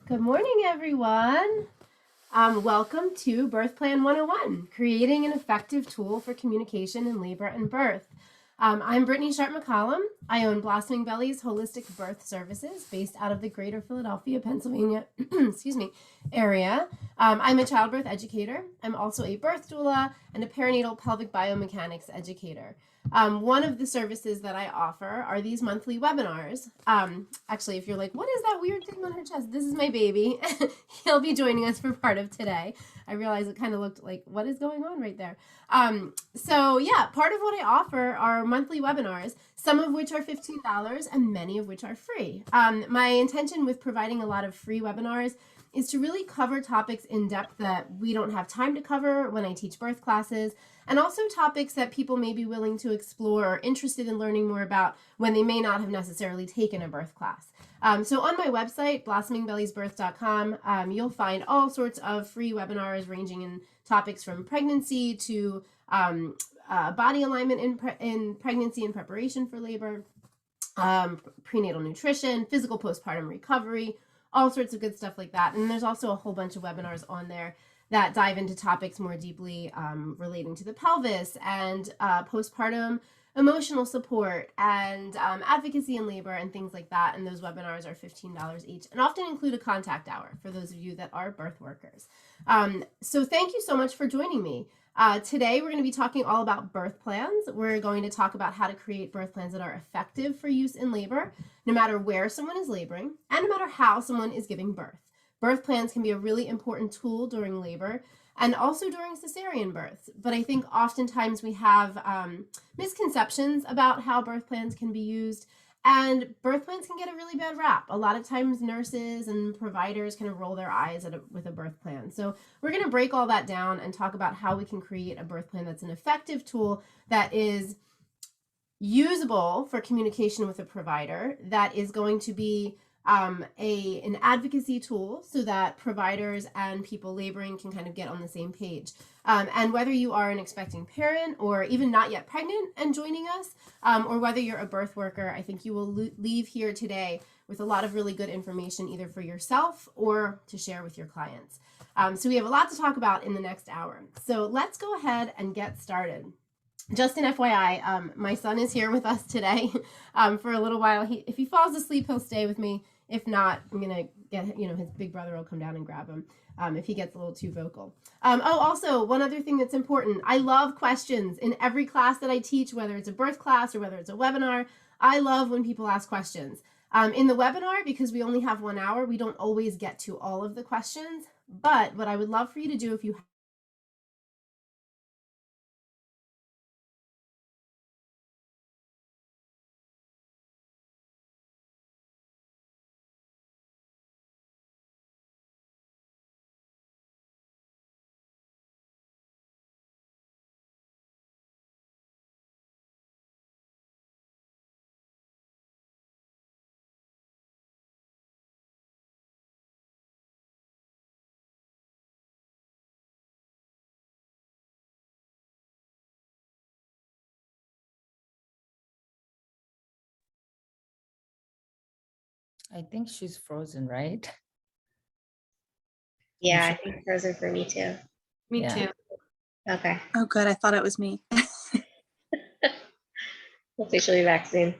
Good morning, everyone. Welcome to Birth Plan 101, Creating an Effective Tool for Communication in Labor and Birth. I'm Brittany Sharp McCollum. I own Blossoming Bellies Holistic Birth Services based out of the greater Philadelphia, Pennsylvania, area. I'm a childbirth educator. I'm also a birth doula and a perinatal pelvic biomechanics educator. One of the services that I offer are these monthly webinars. Actually, if you're like, what is that weird thing on her chest? This is my baby. He'll be joining us for part of today. I realized it kind of looked like, what is going on right there? So yeah, part of what I offer are monthly webinars, some of which are $15 and many of which are free. My intention with providing a lot of free webinars is to really cover topics in depth that we don't have time to cover when I teach birth classes, and also topics that people may be willing to explore or interested in learning more about when they may not have necessarily taken a birth class. So on my website, blossomingbelliesbirth.com, you'll find all sorts of free webinars ranging in topics from pregnancy to body alignment in pregnancy and preparation for labor, prenatal nutrition, physical postpartum recovery, all sorts of good stuff like that. And there's also a whole bunch of webinars on there that dive into topics more deeply relating to the pelvis and postpartum emotional support and advocacy in labor and things like that. And those webinars are $15 each and often include a contact hour for those of you that are birth workers. So thank you so much for joining me. Today, we're going to be talking all about birth plans. We're going to talk about how to create birth plans that are effective for use in labor, no matter where someone is laboring, and no matter how someone is giving birth. Birth plans can be a really important tool during labor and also during cesarean births. But I think oftentimes we have misconceptions about how birth plans can be used. And birth plans can get a really bad rap. A lot of times nurses and providers kind of roll their eyes with a birth plan. So we're going to break all that down and talk about how we can create a birth plan that's an effective tool that is usable for communication with a provider, that is going to be an advocacy tool so that providers and people laboring can kind of get on the same page. And whether you are an expecting parent or even not yet pregnant and joining us, or whether you're a birth worker, I think you will leave here today with a lot of really good information either for yourself or to share with your clients. So we have a lot to talk about in the next hour. So let's go ahead and get started. Just an FYI, my son is here with us today for a little while. If he falls asleep, he'll stay with me. If not, I'm going to get, his big brother will come down and grab him if he gets a little too vocal. Also, one other thing that's important. I love questions in every class that I teach, whether it's a birth class or whether it's a webinar. I love when people ask questions. In the webinar, because we only have 1 hour, we don't always get to all of the questions. But what I would love for you to do if you I think she's frozen, right? Yeah, I think frozen for me too. Me too. Okay. Oh, good. I thought it was me. Hopefully she'll be back soon.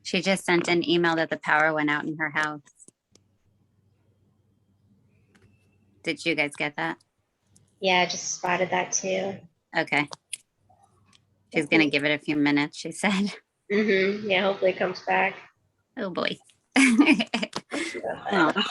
She just sent an email that the power went out in her house. Did you guys get that? Yeah, I just spotted that too. Okay. She's gonna give it a few minutes, she said. Yeah, hopefully it comes back. Oh boy. Oh. Oh.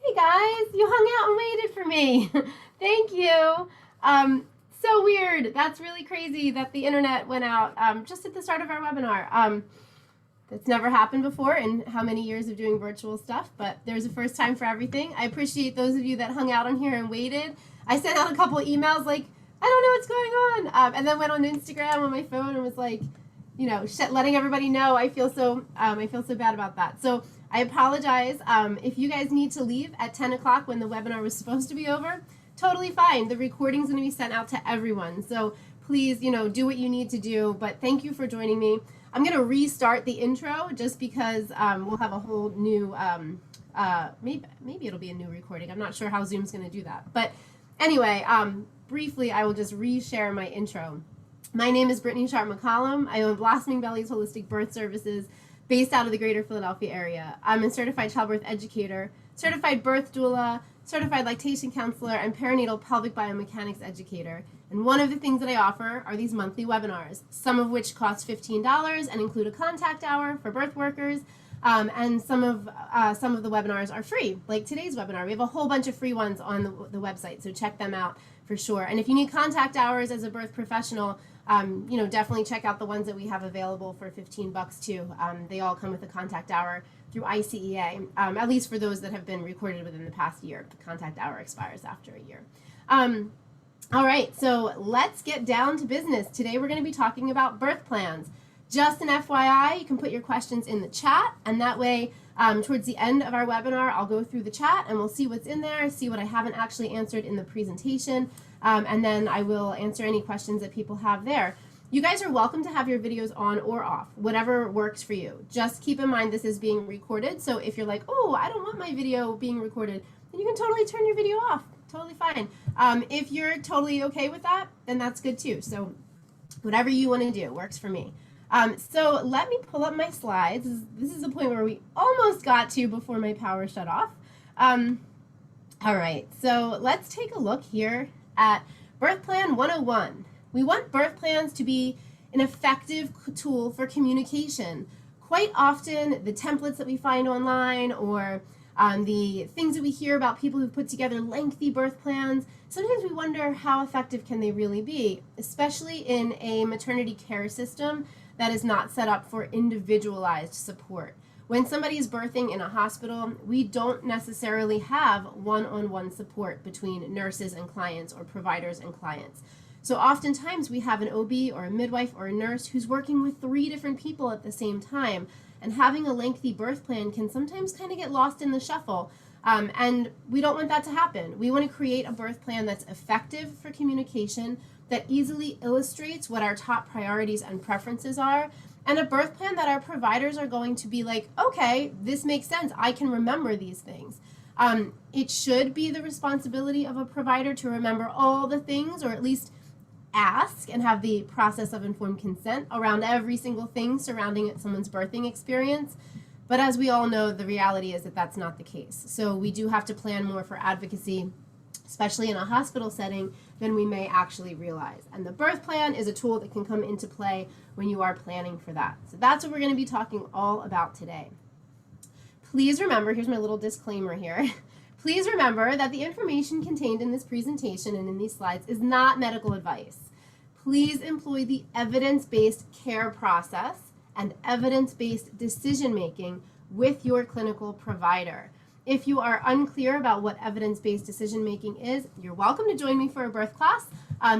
Hey guys, you hung out and waited for me. Thank you. So weird. That's really crazy that the internet went out just at the start of our webinar. That's never happened before in how many years of doing virtual stuff, but there's a first time for everything. I appreciate those of you that hung out on here and waited. I sent out a couple emails like, I don't know what's going on, and then went on Instagram on my phone and was like, you know, letting everybody know. I feel so bad about that. So I apologize. If you guys need to leave at 10 o'clock when the webinar was supposed to be over, totally fine. The recording's going to be sent out to everyone. So please, you know, do what you need to do. But thank you for joining me. I'm going to restart the intro just because we'll have a whole new, maybe it'll be a new recording. I'm not sure how Zoom's going to do that. But anyway, briefly, I will just reshare my intro. My name is Brittany Sharp McCollum. I own Blossoming Bellies Holistic Birth Services based out of the greater Philadelphia area. I'm a certified childbirth educator, certified birth doula, certified lactation counselor, and perinatal pelvic biomechanics educator. And one of the things that I offer are these monthly webinars, some of which cost $15 and include a contact hour for birth workers, and some of the webinars are free, like today's webinar. We have a whole bunch of free ones on the website, so check them out for sure. And if you need contact hours as a birth professional, you know, definitely check out the ones that we have available for $15 too. They all come with a contact hour through ICEA, at least for those that have been recorded within the past year. The contact hour expires after a year. All right, so let's get down to business. Today we're going to be talking about birth plans. Just an FYI, you can put your questions in the chat, and that way towards the end of our webinar, I'll go through the chat and we'll see what's in there, see what I haven't actually answered in the presentation, and then I will answer any questions that people have there. You guys are welcome to have your videos on or off, whatever works for you. Just keep in mind this is being recorded, so if you're like, oh, I don't want my video being recorded, then you can totally turn your video off. Totally fine. If you're totally okay with that, then that's good too. So whatever you want to do works for me. So let me pull up my slides. This is the point where we almost got to before my power shut off. All right, so let's take a look here at Birth Plan 101. We want birth plans to be an effective tool for communication. Quite often, the templates that we find online or the things that we hear about people who've put together lengthy birth plans, sometimes we wonder how effective can they really be, especially in a maternity care system that is not set up for individualized support. When somebody is birthing in a hospital, we don't necessarily have one-on-one support between nurses and clients or providers and clients. So oftentimes we have an OB or a midwife or a nurse who's working with 3 different people at the same time, and having a lengthy birth plan can sometimes kind of get lost in the shuffle. And we don't want that to happen. We want to create a birth plan that's effective for communication, that easily illustrates what our top priorities and preferences are, and a birth plan that our providers are going to be like, okay, this makes sense. I can remember these things. It should be the responsibility of a provider to remember all the things, or at least ask and have the process of informed consent around every single thing surrounding someone's birthing experience. But as we all know, the reality is that that's not the case. So we do have to plan more for advocacy, especially in a hospital setting, than we may actually realize. And the birth plan is a tool that can come into play when you are planning for that. So that's what we're going to be talking all about today. Please remember, here's my little disclaimer here. Please remember that the information contained in this presentation and in these slides is not medical advice. Please employ the evidence-based care process and evidence-based decision-making with your clinical provider. If you are unclear about what evidence-based decision-making is, you're welcome to join me for a birth class.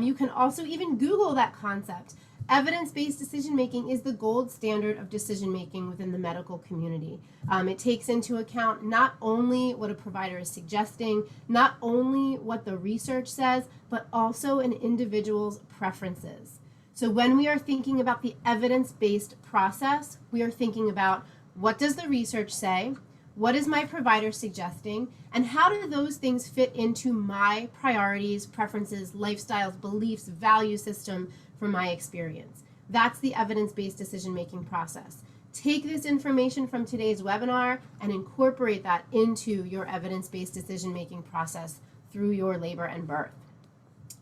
You can also even Google that concept. Evidence-based decision-making is the gold standard of decision-making within the medical community. It takes into account not only what a provider is suggesting, not only what the research says, but also an individual's preferences. So when we are thinking about the evidence-based process, we are thinking about what does the research say, what is my provider suggesting, and how do those things fit into my priorities, preferences, lifestyles, beliefs, value system from my experience. That's the evidence-based decision-making process. Take this information from today's webinar and incorporate that into your evidence-based decision-making process through your labor and birth.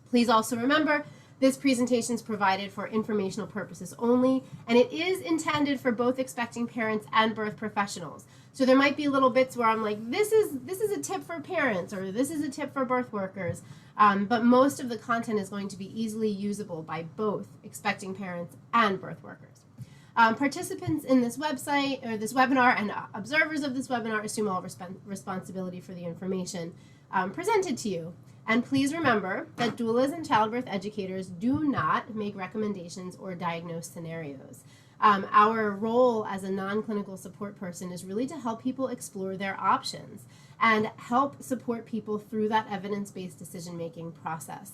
Please also remember This presentation is provided for informational purposes only, and it is intended for both expecting parents and birth professionals. So there might be little bits where I'm like, this is a tip for parents, or this is a tip for birth workers, but most of the content is going to be easily usable by both expecting parents and birth workers. Participants in this website or this webinar and observers of this webinar assume all responsibility for the information presented to you. And please remember that doulas and childbirth educators do not make recommendations or diagnose scenarios. Our role as a non-clinical support person is really to help people explore their options and help support people through that evidence-based decision-making process.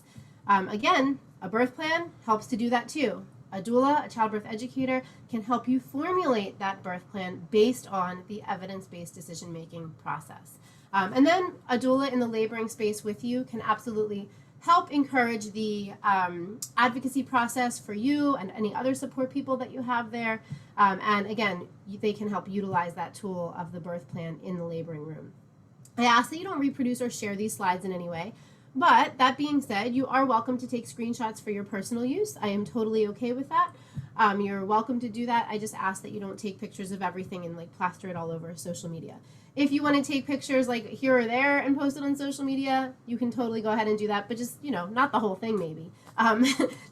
Again, a birth plan helps to do that too. A doula, a childbirth educator, can help you formulate that birth plan based on the evidence-based decision-making process. And then a doula in the laboring space with you can absolutely help encourage the advocacy process for you and any other support people that you have there. And again, they can help utilize that tool of the birth plan in the laboring room. I ask that you don't reproduce or share these slides in any way. But that being said, you are welcome to take screenshots for your personal use. I am totally okay with that. You're welcome to do that. I just ask that you don't take pictures of everything and like plaster it all over social media. If you want to take pictures like here or there and post it on social media, you can totally go ahead and do that, but just, you know, not the whole thing maybe.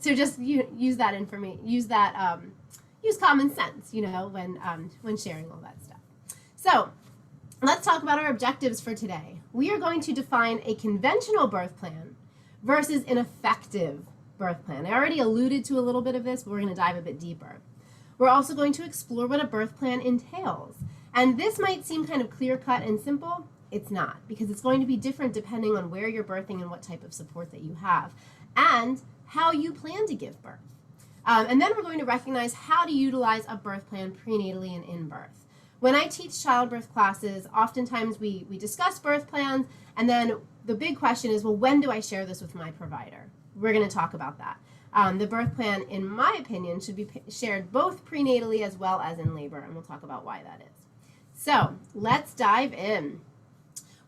So just use that information, use common sense, you know, when sharing all that stuff. So let's talk about our objectives for today. We are going to define a conventional birth plan versus an effective birth plan. I already alluded to a little bit of this, but we're going to dive a bit deeper. We're also going to explore what a birth plan entails. And this might seem kind of clear-cut and simple. It's not, because it's going to be different depending on where you're birthing and what type of support that you have, and how you plan to give birth. And then we're going to recognize how to utilize a birth plan prenatally and in birth. When I teach childbirth classes, oftentimes we discuss birth plans, and then the big question is, well, when do I share this with my provider? We're going to talk about that. The birth plan, in my opinion, should be shared both prenatally as well as in labor, and we'll talk about why that is. So let's dive in.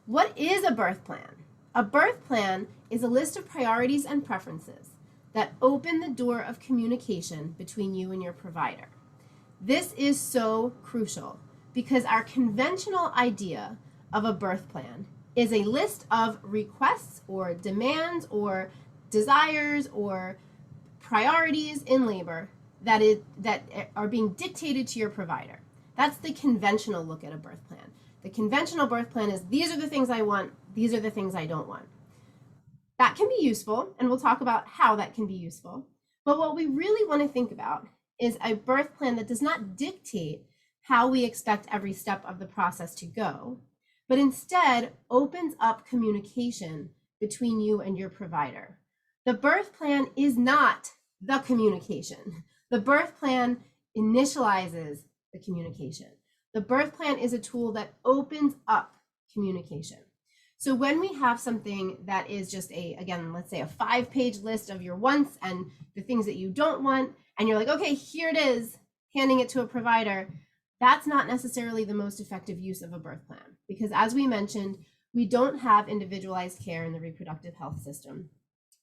What is a birth plan? A birth plan is a list of priorities and preferences that open the door of communication between you and your provider. This is so crucial because our conventional idea of a birth plan is a list of requests or demands or desires or priorities in labor that are being dictated to your provider. That's the conventional look at a birth plan. The conventional birth plan is, these are the things I want, these are the things I don't want. That can be useful, and we'll talk about how that can be useful. But what we really want to think about is a birth plan that does not dictate how we expect every step of the process to go, but instead opens up communication between you and your provider. The birth plan is not the communication. The birth plan initializes the communication. The birth plan is a tool that opens up communication. So when we have something that is just again, let's say a 5-page list of your wants and the things that you don't want, and you're like, okay, here it is, handing it to a provider, that's not necessarily the most effective use of a birth plan. Because as we mentioned, we don't have individualized care in the reproductive health system.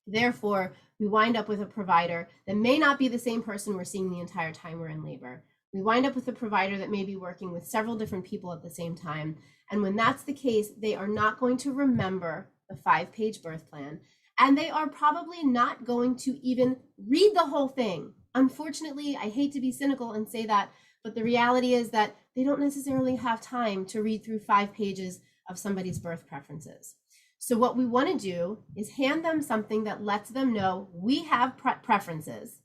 Therefore, we wind up with a provider that may not be the same person we're seeing the entire time we're in labor. We wind up with a provider that may be working with several different people at the same time. And when that's the case, they are not going to remember the 5-page birth plan. And they are probably not going to even read the whole thing. Unfortunately, I hate to be cynical and say that, but the reality is that they don't necessarily have time to read through 5 pages of somebody's birth preferences. So what we want to do is hand them something that lets them know we have preferences,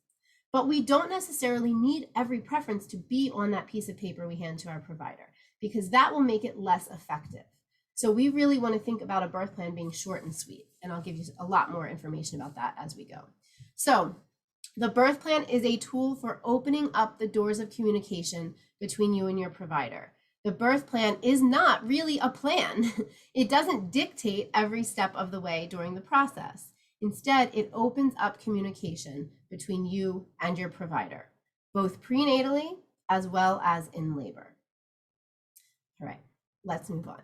but we don't necessarily need every preference to be on that piece of paper we hand to our provider, because that will make it less effective. So we really want to think about a birth plan being short and sweet, and I'll give you a lot more information about that as we go. So the birth plan is a tool for opening up the doors of communication between you and your provider. The birth plan is not really a plan. It doesn't dictate every step of the way during the process. Instead, it opens up communication between you and your provider, both prenatally as well as in labor. All right, let's move on.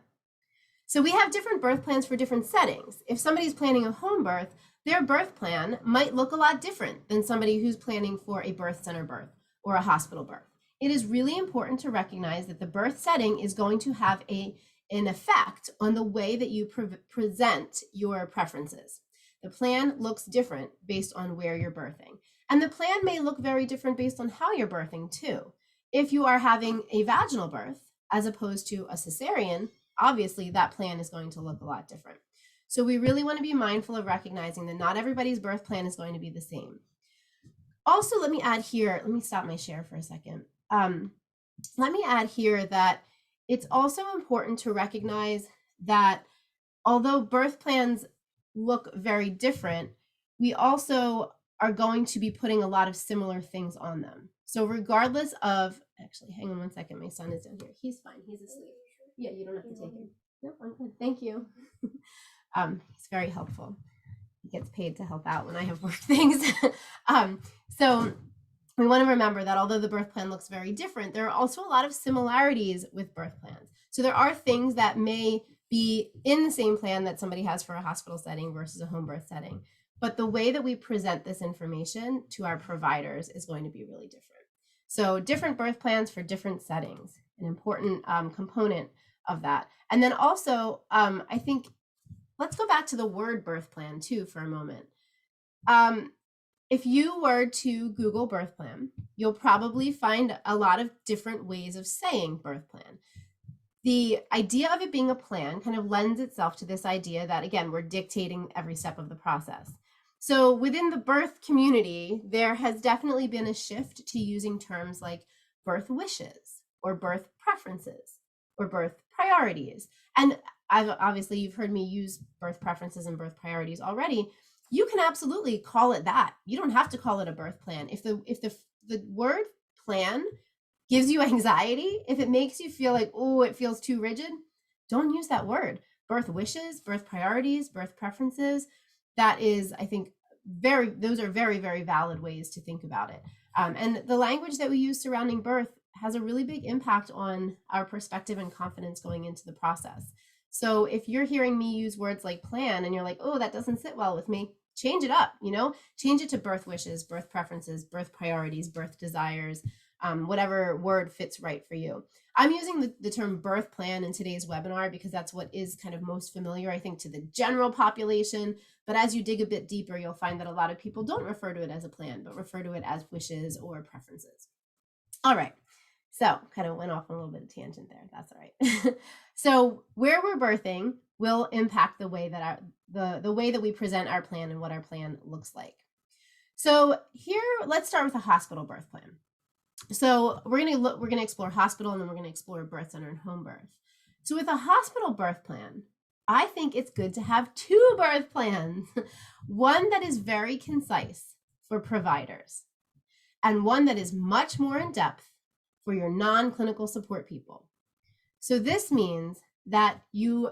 So we have different birth plans for different settings. If somebody's planning a home birth, their birth plan might look a lot different than somebody who's planning for a birth center birth or a hospital birth. It is really important to recognize that the birth setting is going to have an effect on the way that you present your preferences. The plan looks different based on where you're birthing. And the plan may look very different based on how you're birthing too. If you are having a vaginal birth as opposed to a cesarean, obviously that plan is going to look a lot different. So we really want to be mindful of recognizing that not everybody's birth plan is going to be the same. Also, let me add here, let me stop my share for a second. Let me add here that it's also important to recognize that although birth plans look very different, we also are going to be putting a lot of similar things on them. So regardless of, actually, hang on one second, my son is down here. He's fine, he's asleep. Yeah, you don't have to take him. No, I'm good, thank you. He's very helpful. He gets paid to help out when I have work things. So we want to remember that although the birth plan looks very different, there are also a lot of similarities with birth plans. So there are things that may be in the same plan that somebody has for a hospital setting versus a home birth setting. But the way that we present this information to our providers is going to be really different. So different birth plans for different settings, an important component of that. And then also, I think, let's go back to the word birth plan too for a moment. If you were to Google birth plan, you'll probably find a lot of different ways of saying birth plan. The idea of it being a plan kind of lends itself to this idea that, again, we're dictating every step of the process. So within the birth community, there has definitely been a shift to using terms like birth wishes or birth preferences or birth priorities. And obviously you've heard me use birth preferences and birth priorities already. You can absolutely call it that. You don't have to call it a birth plan. If the word plan gives you anxiety, if it makes you feel like, oh, it feels too rigid, don't use that word. Birth wishes, birth priorities, birth preferences, that is, I think, those are very, very valid ways to think about it. And the language that we use surrounding birth has a really big impact on our perspective and confidence going into the process. So if you're hearing me use words like plan and you're like, oh, that doesn't sit well with me, change it up, change it to birth wishes, birth preferences, birth priorities, birth desires, whatever word fits right for you. I'm using the term birth plan in today's webinar because that's what is kind of most familiar, I think, to the general population. But as you dig a bit deeper, you'll find that a lot of people don't refer to it as a plan, but refer to it as wishes or preferences. All right. So kind of went off on a little bit of tangent there. That's all right. So where we're birthing will impact the way that the way that we present our plan and what our plan looks like. So here, let's start with a hospital birth plan. So we're going to explore hospital, and then we're going to explore birth center and home birth. So with a hospital birth plan, I think it's good to have two birth plans, one that is very concise for providers and one that is much more in depth for your non-clinical support people. So this means that you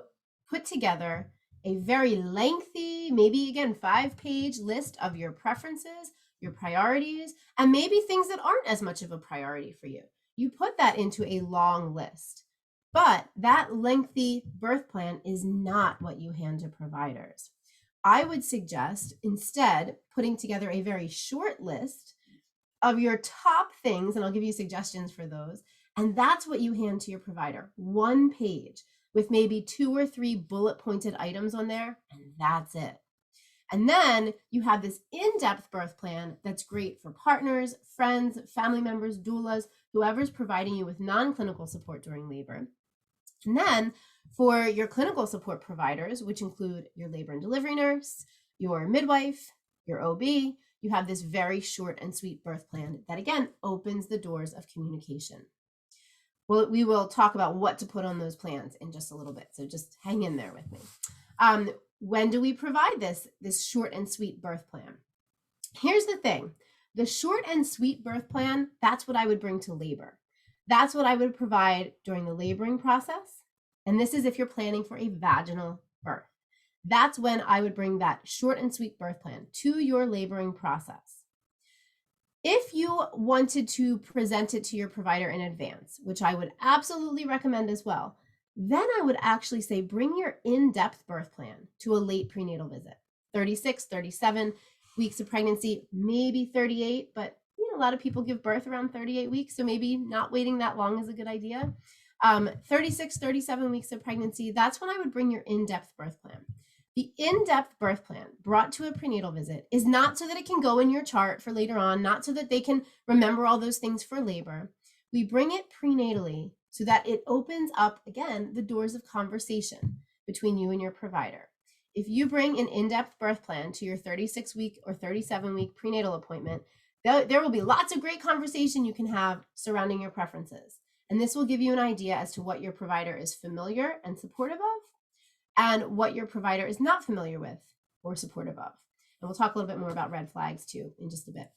put together a very lengthy, maybe again, 5-page list of your preferences, your priorities, and maybe things that aren't as much of a priority for you. You put that into a long list. But that lengthy birth plan is not what you hand to providers. I would suggest instead putting together a very short list of your top things, and I'll give you suggestions for those, and that's what you hand to your provider. 1 page with maybe 2 or 3 bullet pointed items on there, and that's it. And then you have this in-depth birth plan that's great for partners, friends, family members, doulas, whoever's providing you with non-clinical support during labor. And then for your clinical support providers, which include your labor and delivery nurse, your midwife, your OB, you have this very short and sweet birth plan that, again, opens the doors of communication. Well, we will talk about what to put on those plans in just a little bit, so just hang in there with me. When do we provide this short and sweet birth plan? Here's the thing. The short and sweet birth plan, that's what I would bring to labor. That's what I would provide during the laboring process. And this is if you're planning for a vaginal birth. That's when I would bring that short and sweet birth plan to your laboring process. If you wanted to present it to your provider in advance, which I would absolutely recommend as well, then I would actually say bring your in-depth birth plan to a late prenatal visit. 36, 37 weeks of pregnancy, maybe 38, but a lot of people give birth around 38 weeks, so maybe not waiting that long is a good idea. 36, 37 weeks of pregnancy, that's when I would bring your in-depth birth plan. The in-depth birth plan brought to a prenatal visit is not so that it can go in your chart for later on, not so that they can remember all those things for labor. We bring it prenatally so that it opens up, again, the doors of conversation between you and your provider. If you bring an in-depth birth plan to your 36-week or 37-week prenatal appointment, there will be lots of great conversation you can have surrounding your preferences. And this will give you an idea as to what your provider is familiar and supportive of, and what your provider is not familiar with or supportive of. And we'll talk a little bit more about red flags too in just a bit.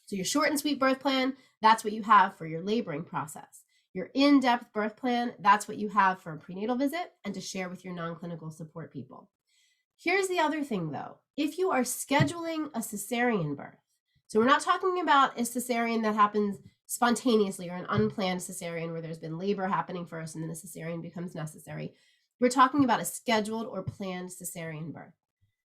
So your short and sweet birth plan, that's what you have for your laboring process. Your in-depth birth plan, that's what you have for a prenatal visit and to share with your non-clinical support people. Here's the other thing though. If you are scheduling a cesarean birth, so we're not talking about a cesarean that happens spontaneously or an unplanned cesarean where there's been labor happening first and then a cesarean becomes necessary. We're talking about a scheduled or planned cesarean birth.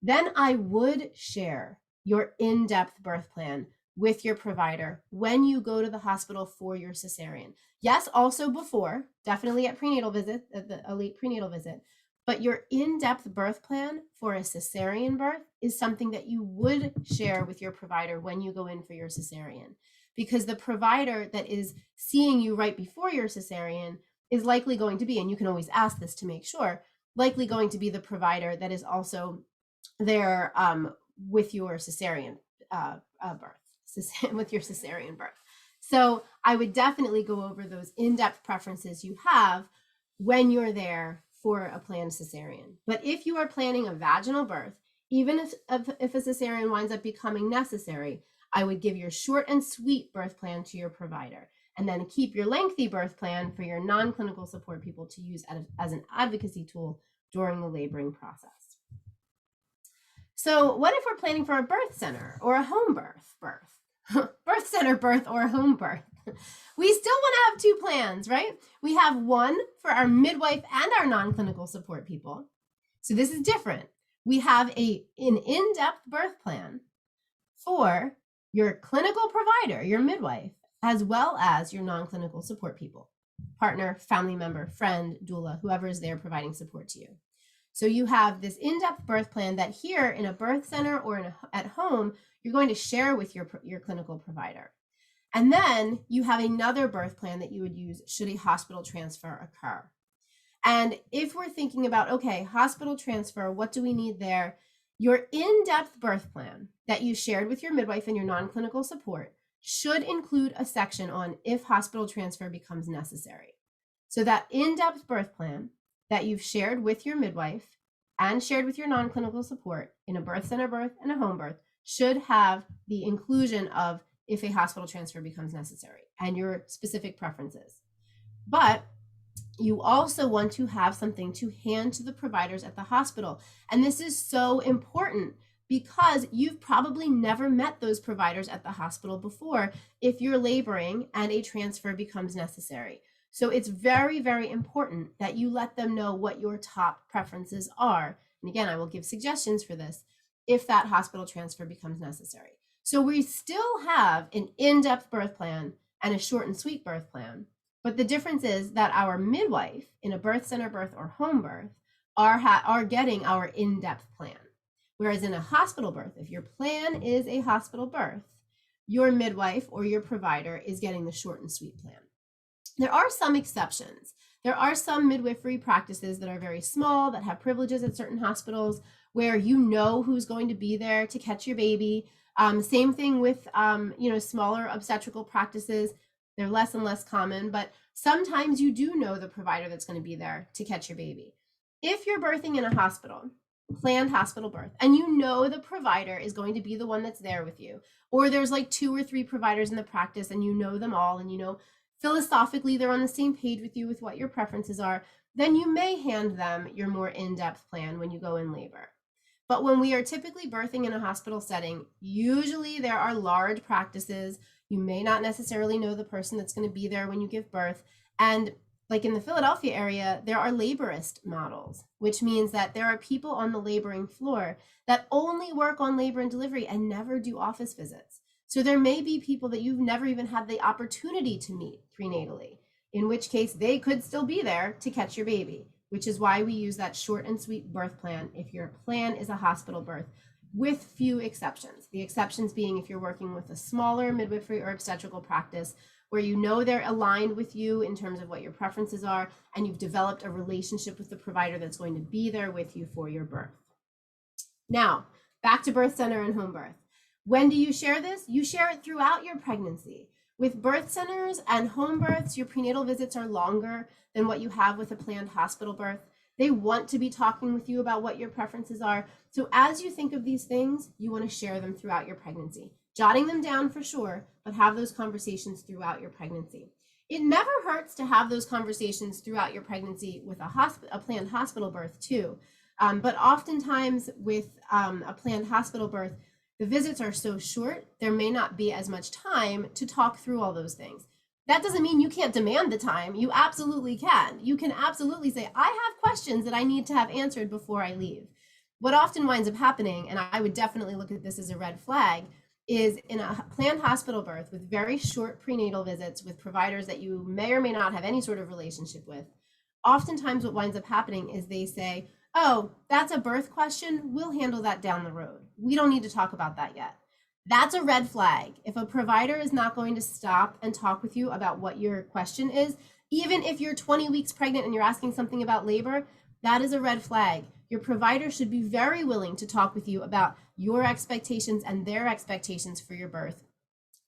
Then I would share your in-depth birth plan with your provider when you go to the hospital for your cesarean. Yes, also before, definitely at prenatal visit, a late prenatal visit, but your in-depth birth plan for a cesarean birth is something that you would share with your provider when you go in for your cesarean, because the provider that is seeing you right before your cesarean is likely going to be, and you can always ask this to make sure, likely going to be the provider that is also there with your cesarean with your cesarean birth. So I would definitely go over those in-depth preferences you have when you're there for a planned cesarean. But if you are planning a vaginal birth, even if a cesarean winds up becoming necessary, I would give your short and sweet birth plan to your provider, and then keep your lengthy birth plan for your non-clinical support people to use as an advocacy tool during the laboring process. So what if we're planning for a birth center or a home birth? Birth center birth or home birth? We still want to have two plans, right? We have one for our midwife and our non-clinical support people. So this is different. We have an in-depth birth plan for your clinical provider, your midwife, as well as your non-clinical support people, partner, family member, friend, doula, whoever is there providing support to you. So you have this in-depth birth plan that here in a birth center or at home, you're going to share with your clinical provider. And then you have another birth plan that you would use should a hospital transfer occur. And if we're thinking about, okay, hospital transfer, what do we need there? Your in-depth birth plan that you shared with your midwife and your non-clinical support should include a section on if hospital transfer becomes necessary. So that in-depth birth plan that you've shared with your midwife and shared with your non-clinical support in a birth center birth and a home birth should have the inclusion of if a hospital transfer becomes necessary and your specific preferences. But you also want to have something to hand to the providers at the hospital. And this is so important because you've probably never met those providers at the hospital before if you're laboring and a transfer becomes necessary. So it's very, very important that you let them know what your top preferences are. And again, I will give suggestions for this if that hospital transfer becomes necessary. So we still have an in-depth birth plan and a short and sweet birth plan. But the difference is that our midwife in a birth center birth or home birth are getting our in-depth plan. Whereas in a hospital birth, if your plan is a hospital birth, your midwife or your provider is getting the short and sweet plan. There are some exceptions. There are some midwifery practices that are very small, that have privileges at certain hospitals where you know who's going to be there to catch your baby. Same thing with smaller obstetrical practices. They're less and less common, but sometimes you do know the provider that's going to be there to catch your baby. If you're birthing in a hospital, planned hospital birth, and you know the provider is going to be the one that's there with you, or there's like 2 or 3 providers in the practice and you know them all and you know philosophically they're on the same page with you with what your preferences are, then you may hand them your more in-depth plan when you go in labor. But when we are typically birthing in a hospital setting, usually there are large practices. You may not necessarily know the person that's going to be there when you give birth. And like in the Philadelphia area, there are laborist models, which means that there are people on the laboring floor that only work on labor and delivery and never do office visits. So there may be people that you've never even had the opportunity to meet prenatally, in which case they could still be there to catch your baby, which is why we use that short and sweet birth plan if your plan is a hospital birth, with few exceptions. The exceptions being if you're working with a smaller midwifery or obstetrical practice where you know they're aligned with you in terms of what your preferences are, and you've developed a relationship with the provider that's going to be there with you for your birth. Now, back to birth center and home birth. When do you share this? You share it throughout your pregnancy. With birth centers and home births, your prenatal visits are longer than what you have with a planned hospital birth. They want to be talking with you about what your preferences are. So as you think of these things, you want to share them throughout your pregnancy, jotting them down for sure, but have those conversations throughout your pregnancy. It never hurts to have those conversations throughout your pregnancy with a planned hospital birth too. But oftentimes with a planned hospital birth, the visits are so short, there may not be as much time to talk through all those things. That doesn't mean you can't demand the time. You absolutely can. You can absolutely say, I have questions that I need to have answered before I leave. What often winds up happening, and I would definitely look at this as a red flag, is in a planned hospital birth with very short prenatal visits with providers that you may or may not have any sort of relationship with. Oftentimes what winds up happening is they say, oh, that's a birth question. We'll handle that down the road. We don't need to talk about that yet. That's a red flag. If a provider is not going to stop and talk with you about what your question is, even if you're 20 weeks pregnant and you're asking something about labor, that is a red flag. Your provider should be very willing to talk with you about your expectations and their expectations for your birth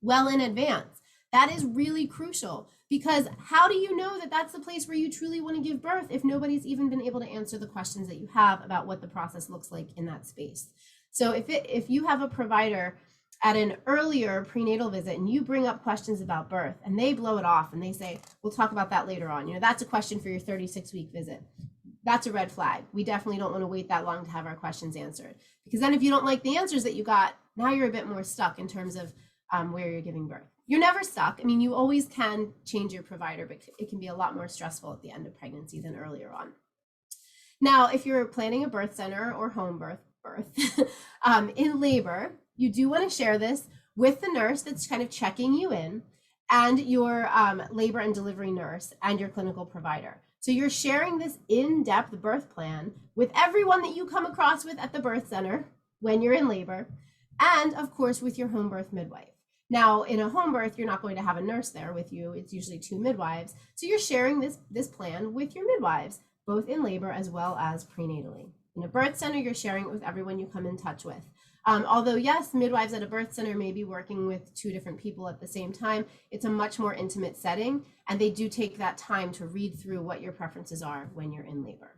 well in advance. That is really crucial, because how do you know that that's the place where you truly want to give birth if nobody's even been able to answer the questions that you have about what the process looks like in that space? So if you have a provider at an earlier prenatal visit and you bring up questions about birth and they blow it off and they say, we'll talk about that later on, that's a question for your 36-week visit, that's a red flag. We definitely don't want to wait that long to have our questions answered, because then if you don't like the answers that you got, now you're a bit more stuck in terms of where you're giving birth. You're never stuck. I mean, you always can change your provider, but it can be a lot more stressful at the end of pregnancy than earlier on. Now, if you're planning a birth center or home birth in labor, you do want to share this with the nurse that's kind of checking you in, and your labor and delivery nurse and your clinical provider. So you're sharing this in-depth birth plan with everyone that you come across with at the birth center when you're in labor, and of course with your home birth midwife. Now, in a home birth, you're not going to have a nurse there with you. It's usually 2 midwives. So you're sharing this plan with your midwives, both in labor as well as prenatally. In a birth center, you're sharing it with everyone you come in touch with. Although, yes, midwives at a birth center may be working with 2 different people at the same time, it's a much more intimate setting, and they do take that time to read through what your preferences are when you're in labor.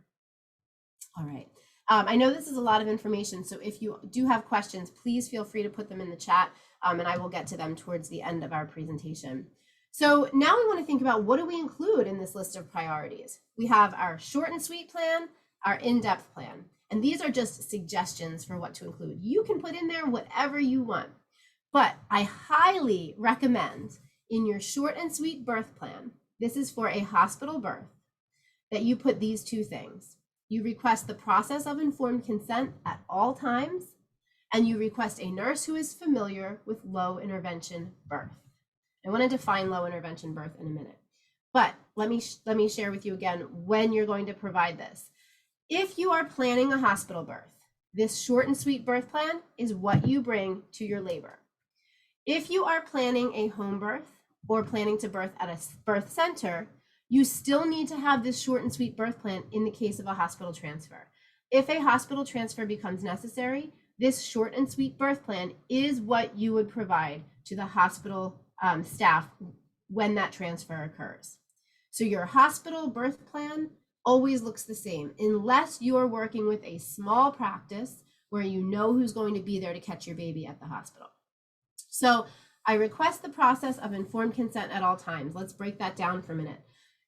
All right. I know this is a lot of information, so if you do have questions, please feel free to put them in the chat, and I will get to them towards the end of our presentation. So now we want to think about, what do we include in this list of priorities? We have our short and sweet plan, our in-depth plan, and these are just suggestions for what to include. You can put in there whatever you want, but I highly recommend in your short and sweet birth plan, this is for a hospital birth, that you put these 2 things. You request the process of informed consent at all times, and you request a nurse who is familiar with low intervention birth. I want to define low intervention birth in a minute, but let me share with you again when you're going to provide this. If you are planning a hospital birth, this short and sweet birth plan is what you bring to your labor. If you are planning a home birth or planning to birth at a birth center, you still need to have this short and sweet birth plan in the case of a hospital transfer. If a hospital transfer becomes necessary, this short and sweet birth plan is what you would provide to the hospital staff when that transfer occurs. So your hospital birth plan always looks the same, unless you're working with a small practice where you know who's going to be there to catch your baby at the hospital. So I request the process of informed consent at all times. Let's break that down for a minute.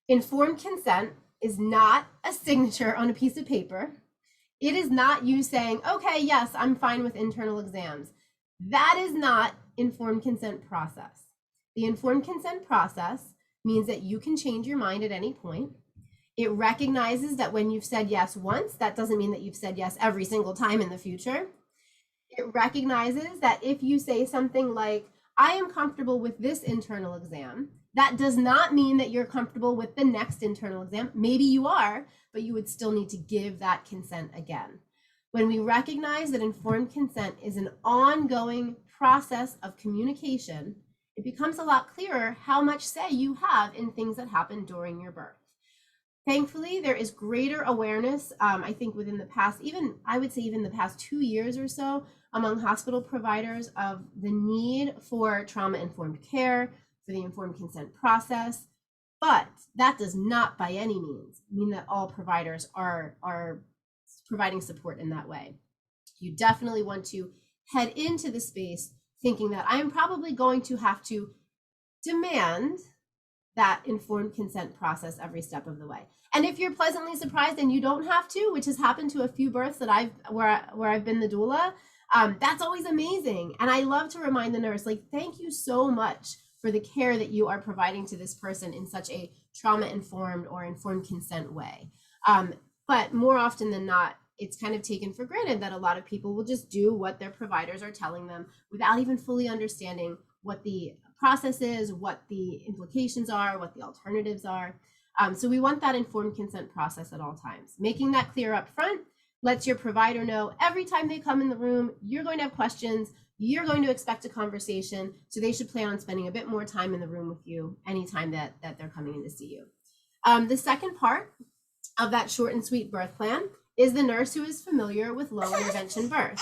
Informed consent is not a signature on a piece of paper. It is not you saying, okay, yes, I'm fine with internal exams. That is not informed consent process. The informed consent process means that you can change your mind at any point. It recognizes that when you've said yes once, that doesn't mean that you've said yes every single time in the future. It recognizes that if you say something like, I am comfortable with this internal exam, that does not mean that you're comfortable with the next internal exam. Maybe you are, but you would still need to give that consent again. When we recognize that informed consent is an ongoing process of communication, it becomes a lot clearer how much say you have in things that happen during your birth. Thankfully, there is greater awareness, I think within the past, I would say even the past 2 years or so, among hospital providers of the need for trauma-informed care, for the informed consent process. But that does not by any means mean that all providers are providing support in that way. You definitely want to head into the space thinking that I'm probably going to have to demand that informed consent process every step of the way. And if you're pleasantly surprised and you don't have to, which has happened to a few births that where I've been the doula, that's always amazing. And I love to remind the nurse, like, thank you so much for the care that you are providing to this person in such a trauma-informed or informed consent way. But more often than not, it's kind of taken for granted that a lot of people will just do what their providers are telling them without even fully understanding what the process is, what the implications are, what the alternatives are. So we want that informed consent process at all times. Making that clear up front lets your provider know every time they come in the room, you're going to have questions, you're going to expect a conversation, so they should plan on spending a bit more time in the room with you anytime that they're coming in to see you. The second part of that short and sweet birth plan is the nurse who is familiar with low intervention birth.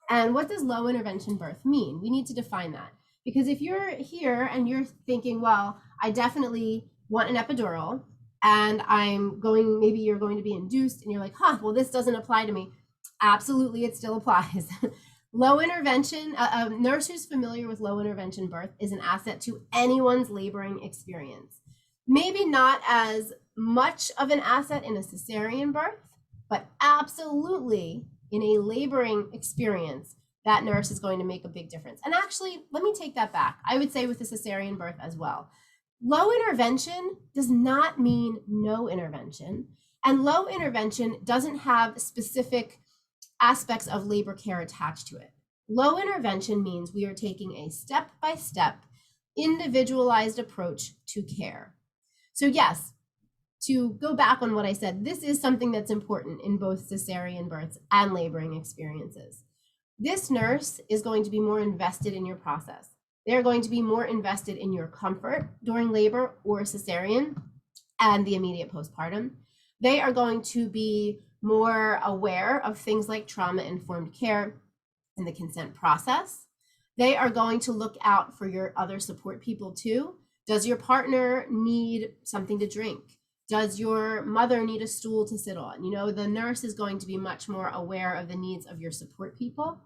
And what does low intervention birth mean? We need to define that. Because if you're here and you're thinking, well, I definitely want an epidural, and maybe you're going to be induced, and you're like, well, this doesn't apply to me. Absolutely, it still applies. Low intervention, a nurse who's familiar with low intervention birth is an asset to anyone's laboring experience. Maybe not as much of an asset in a cesarean birth, but absolutely in a laboring experience, that nurse is going to make a big difference. And actually, let me take that back. I would say with a cesarean birth as well. Low intervention does not mean no intervention. And low intervention doesn't have specific aspects of labor care attached to it. Low intervention means we are taking a step-by-step, individualized approach to care. So yes, to go back on what I said, this is something that's important in both cesarean births and laboring experiences. This nurse is going to be more invested in your process. They're going to be more invested in your comfort during labor or cesarean and the immediate postpartum. They are going to be more aware of things like trauma-informed care and the consent process. They are going to look out for your other support people too. Does your partner need something to drink? Does your mother need a stool to sit on? The nurse is going to be much more aware of the needs of your support people.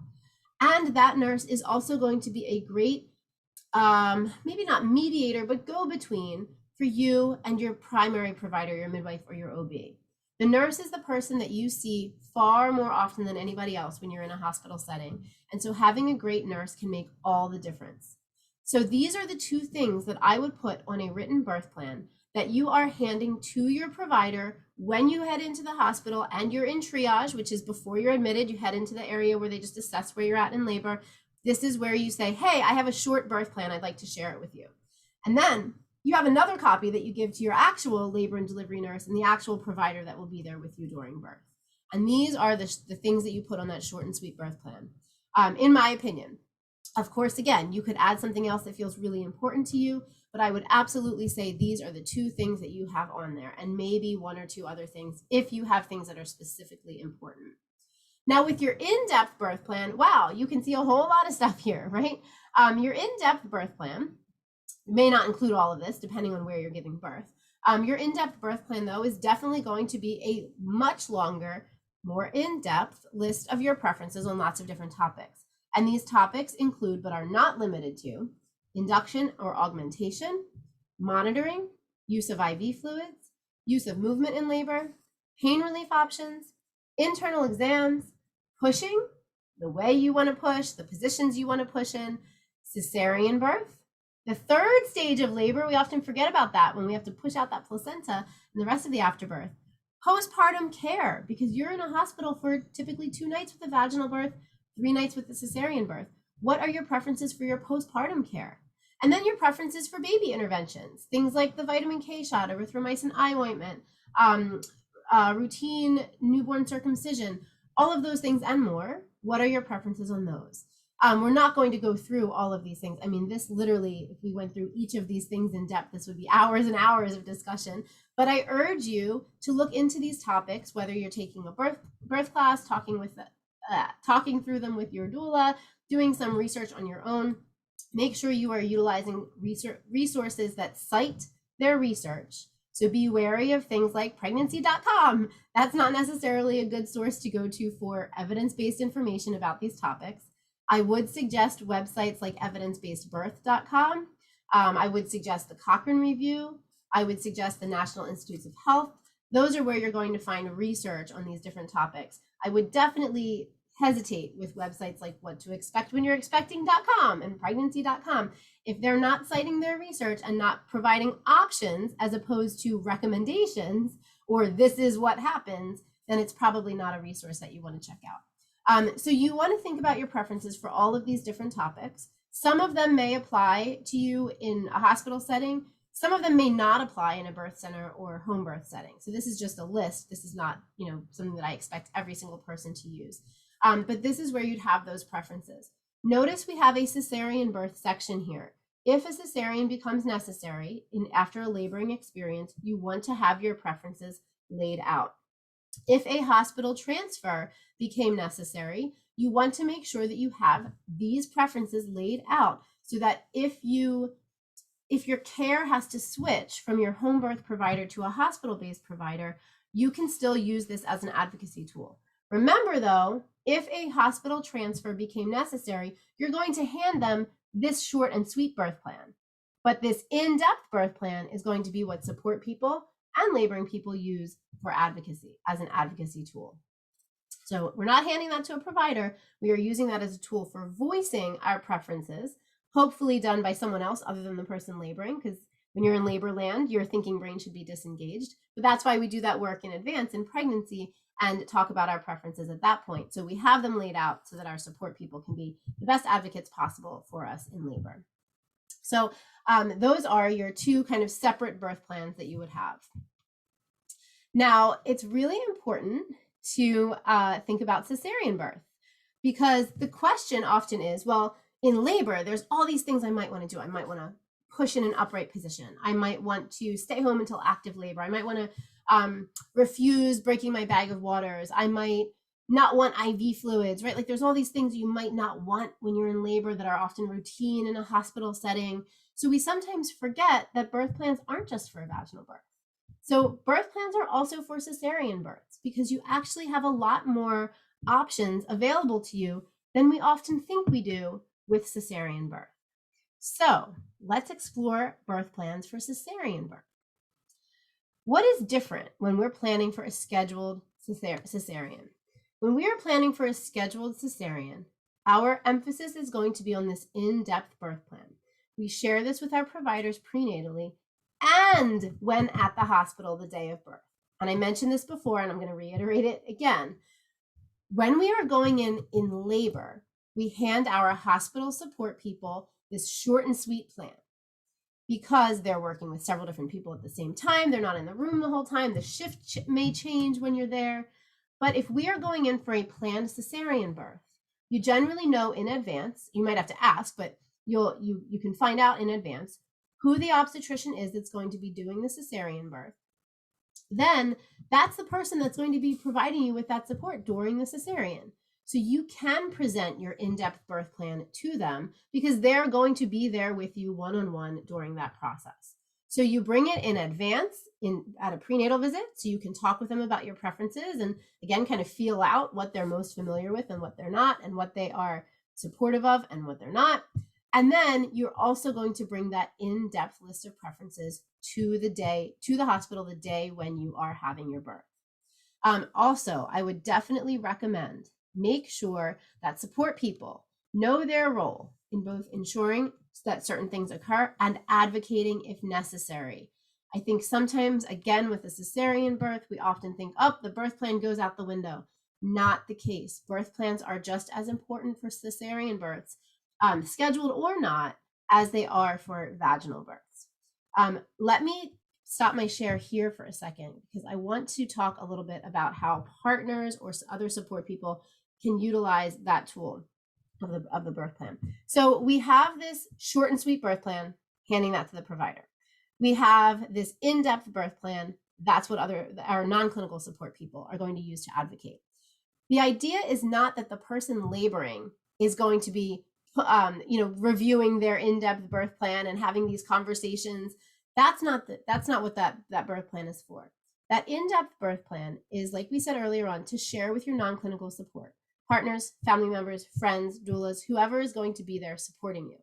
And that nurse is also going to be a great, maybe not mediator, but go-between for you and your primary provider, your midwife or your OB. The nurse is the person that you see far more often than anybody else when you're in a hospital setting. And so having a great nurse can make all the difference. So these are the two things that I would put on a written birth plan that you are handing to your provider when you head into the hospital and you're in triage, which is before you're admitted. You head into the area where they just assess where you're at in labor. This is where you say, hey, I have a short birth plan. I'd like to share it with you. And then you have another copy that you give to your actual labor and delivery nurse and the actual provider that will be there with you during birth. And these are the things that you put on that short and sweet birth plan, in my opinion. Of course, again, you could add something else that feels really important to you, but I would absolutely say these are the two things that you have on there, and maybe one or two other things if you have things that are specifically important. Now with your in-depth birth plan, wow, you can see a whole lot of stuff here, right? Your in-depth birth plan may not include all of this depending on where you're giving birth. Your in-depth birth plan though is definitely going to be a much longer, more in-depth list of your preferences on lots of different topics. And these topics include, but are not limited to, induction or augmentation, monitoring, use of IV fluids, use of movement in labor, pain relief options, internal exams, pushing, the way you want to push, the positions you want to push in, cesarean birth, The third stage of labor, we often forget about that when we have to push out that placenta and the rest of the afterbirth. Postpartum care, because you're in a hospital for typically 2 nights with a vaginal birth, 3 nights with a cesarean birth. What are your preferences for your postpartum care? And then your preferences for baby interventions, things like the vitamin K shot, erythromycin eye ointment, routine newborn circumcision, all of those things and more. What are your preferences on those? We're not going to go through all of these things. I mean, this literally, if we went through each of these things in depth, this would be hours and hours of discussion. But I urge you to look into these topics, whether you're taking a birth class, talking through them with your doula, doing some research on your own. Make sure you are utilizing resources that cite their research. So be wary of things like pregnancy.com. That's not necessarily a good source to go to for evidence-based information about these topics. I would suggest websites like evidencebasedbirth.com. I would suggest the Cochrane Review. I would suggest the National Institutes of Health. Those are where you're going to find research on these different topics. I would definitely hesitate with websites like whattoexpectwhenyourexpecting.com and pregnancy.com. If they're not citing their research and not providing options as opposed to recommendations, or this is what happens, then it's probably not a resource that you want to check out. So you want to think about your preferences for all of these different topics. Some of them may apply to you in a hospital setting. Some of them may not apply in a birth center or home birth setting. So this is just a list. This is not, something that I expect every single person to use. But this is where you'd have those preferences. Notice we have a cesarean birth section here. If a cesarean becomes necessary after a laboring experience, you want to have your preferences laid out. If a hospital transfer became necessary, you want to make sure that you have these preferences laid out so that if your care has to switch from your home birth provider to a hospital-based provider, you can still use this as an advocacy tool. Remember though, if a hospital transfer became necessary, you're going to hand them this short and sweet birth plan. But this in-depth birth plan is going to be what support people and laboring people use for advocacy, as an advocacy tool. So we're not handing that to a provider. We are using that as a tool for voicing our preferences, hopefully done by someone else other than the person laboring, because when you're in labor land, your thinking brain should be disengaged. But that's why we do that work in advance in pregnancy and talk about our preferences at that point. So we have them laid out so that our support people can be the best advocates possible for us in labor. So those are your 2 kind of separate birth plans that you would have. Now, it's really important to think about cesarean birth, because the question often is, well, in labor, there's all these things I might want to do. I might want to push in an upright position. I might want to stay home until active labor. I might want to refuse breaking my bag of waters. I might not want IV fluids, right? Like there's all these things you might not want when you're in labor that are often routine in a hospital setting. So we sometimes forget that birth plans aren't just for a vaginal birth. So birth plans are also for cesarean births, because you actually have a lot more options available to you than we often think we do with cesarean birth. So let's explore birth plans for cesarean birth. What is different when we're planning for a scheduled cesarean? When we are planning for a scheduled cesarean, our emphasis is going to be on this in-depth birth plan. We share this with our providers prenatally and when at the hospital the day of birth. And I mentioned this before, and I'm going to reiterate it again. When we are going in labor, we hand our hospital support people this short and sweet plan, because they're working with several different people at the same time. They're not in the room the whole time. The shift may change when you're there. But if we are going in for a planned cesarean birth, you generally know in advance. You might have to ask, but you can find out in advance who the obstetrician is that's going to be doing the cesarean birth. Then that's the person that's going to be providing you with that support during the cesarean. So you can present your in-depth birth plan to them, because they're going to be there with you one-on-one during that process. So you bring it in advance at a prenatal visit, so you can talk with them about your preferences and again, kind of feel out what they're most familiar with and what they're not, and what they are supportive of and what they're not. And then you're also going to bring that in-depth list of preferences to the hospital the day when you are having your birth. Also, I would definitely recommend make sure that support people know their role in both ensuring that certain things occur and advocating if necessary. I think sometimes, again, with a cesarean birth, we often think, oh, the birth plan goes out the window. Not the case. Birth plans are just as important for cesarean births, scheduled or not, as they are for vaginal births. Let me stop my share here for a second, because I want to talk a little bit about how partners or other support people can utilize that tool of the birth plan. So we have this short and sweet birth plan, handing that to the provider. We have this in-depth birth plan. That's what our non-clinical support people are going to use to advocate. The idea is not that the person laboring is going to be, reviewing their in-depth birth plan and having these conversations. That's not what that birth plan is for. That in-depth birth plan is, like we said earlier on, to share with your non-clinical support partners, family members, friends, doulas, whoever is going to be there supporting you.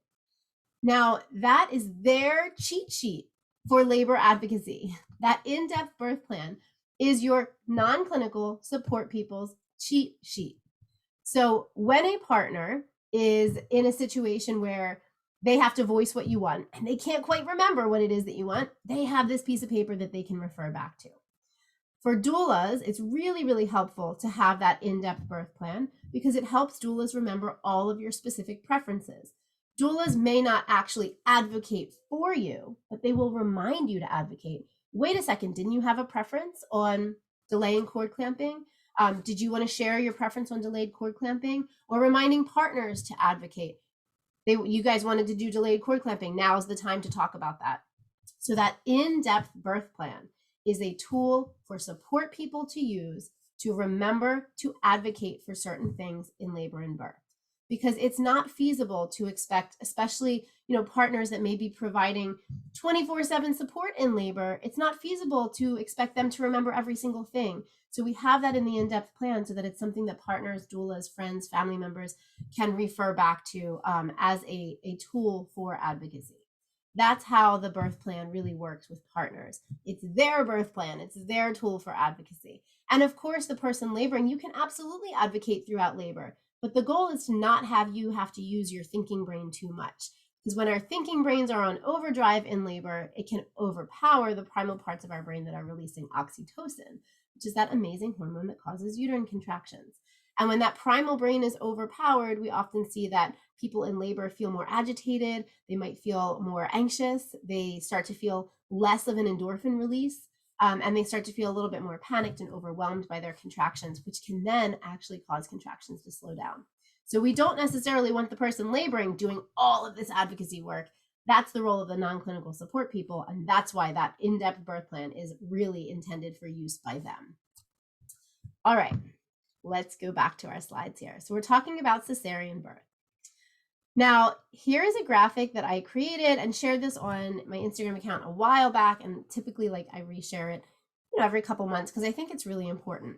Now, that is their cheat sheet for labor advocacy. That in-depth birth plan is your non-clinical support people's cheat sheet. So when a partner is in a situation where they have to voice what you want and they can't quite remember what it is that you want, they have this piece of paper that they can refer back to. For doulas, it's really, really helpful to have that in-depth birth plan because it helps doulas remember all of your specific preferences. Doulas may not actually advocate for you, but they will remind you to advocate. Wait a second, didn't you have a preference on delaying cord clamping? Did you want to share your preference on delayed cord clamping? Or reminding partners to advocate. You guys wanted to do delayed cord clamping. Now is the time to talk about that. So that in-depth birth plan is a tool for support people to use to remember to advocate for certain things in labor and birth. Because it's not feasible to expect, especially, partners that may be providing 24/7 support in labor, it's not feasible to expect them to remember every single thing. So we have that in the in-depth plan so that it's something that partners, doulas, friends, family members can refer back to as a tool for advocacy. That's how the birth plan really works with partners. It's their birth plan. It's their tool for advocacy. And of course, the person laboring, you can absolutely advocate throughout labor. But the goal is to not have you have to use your thinking brain too much. Because when our thinking brains are on overdrive in labor, it can overpower the primal parts of our brain that are releasing oxytocin, which is that amazing hormone that causes uterine contractions. And when that primal brain is overpowered, we often see that people in labor feel more agitated. They might feel more anxious. They start to feel less of an endorphin release. And they start to feel a little bit more panicked and overwhelmed by their contractions, which can then actually cause contractions to slow down. So we don't necessarily want the person laboring doing all of this advocacy work. That's the role of the non-clinical support people. And that's why that in-depth birth plan is really intended for use by them. All right, let's go back to our slides here. So we're talking about cesarean birth. Now, here is a graphic that I created and shared this on my Instagram account a while back, and typically I reshare it every couple months because I think it's really important.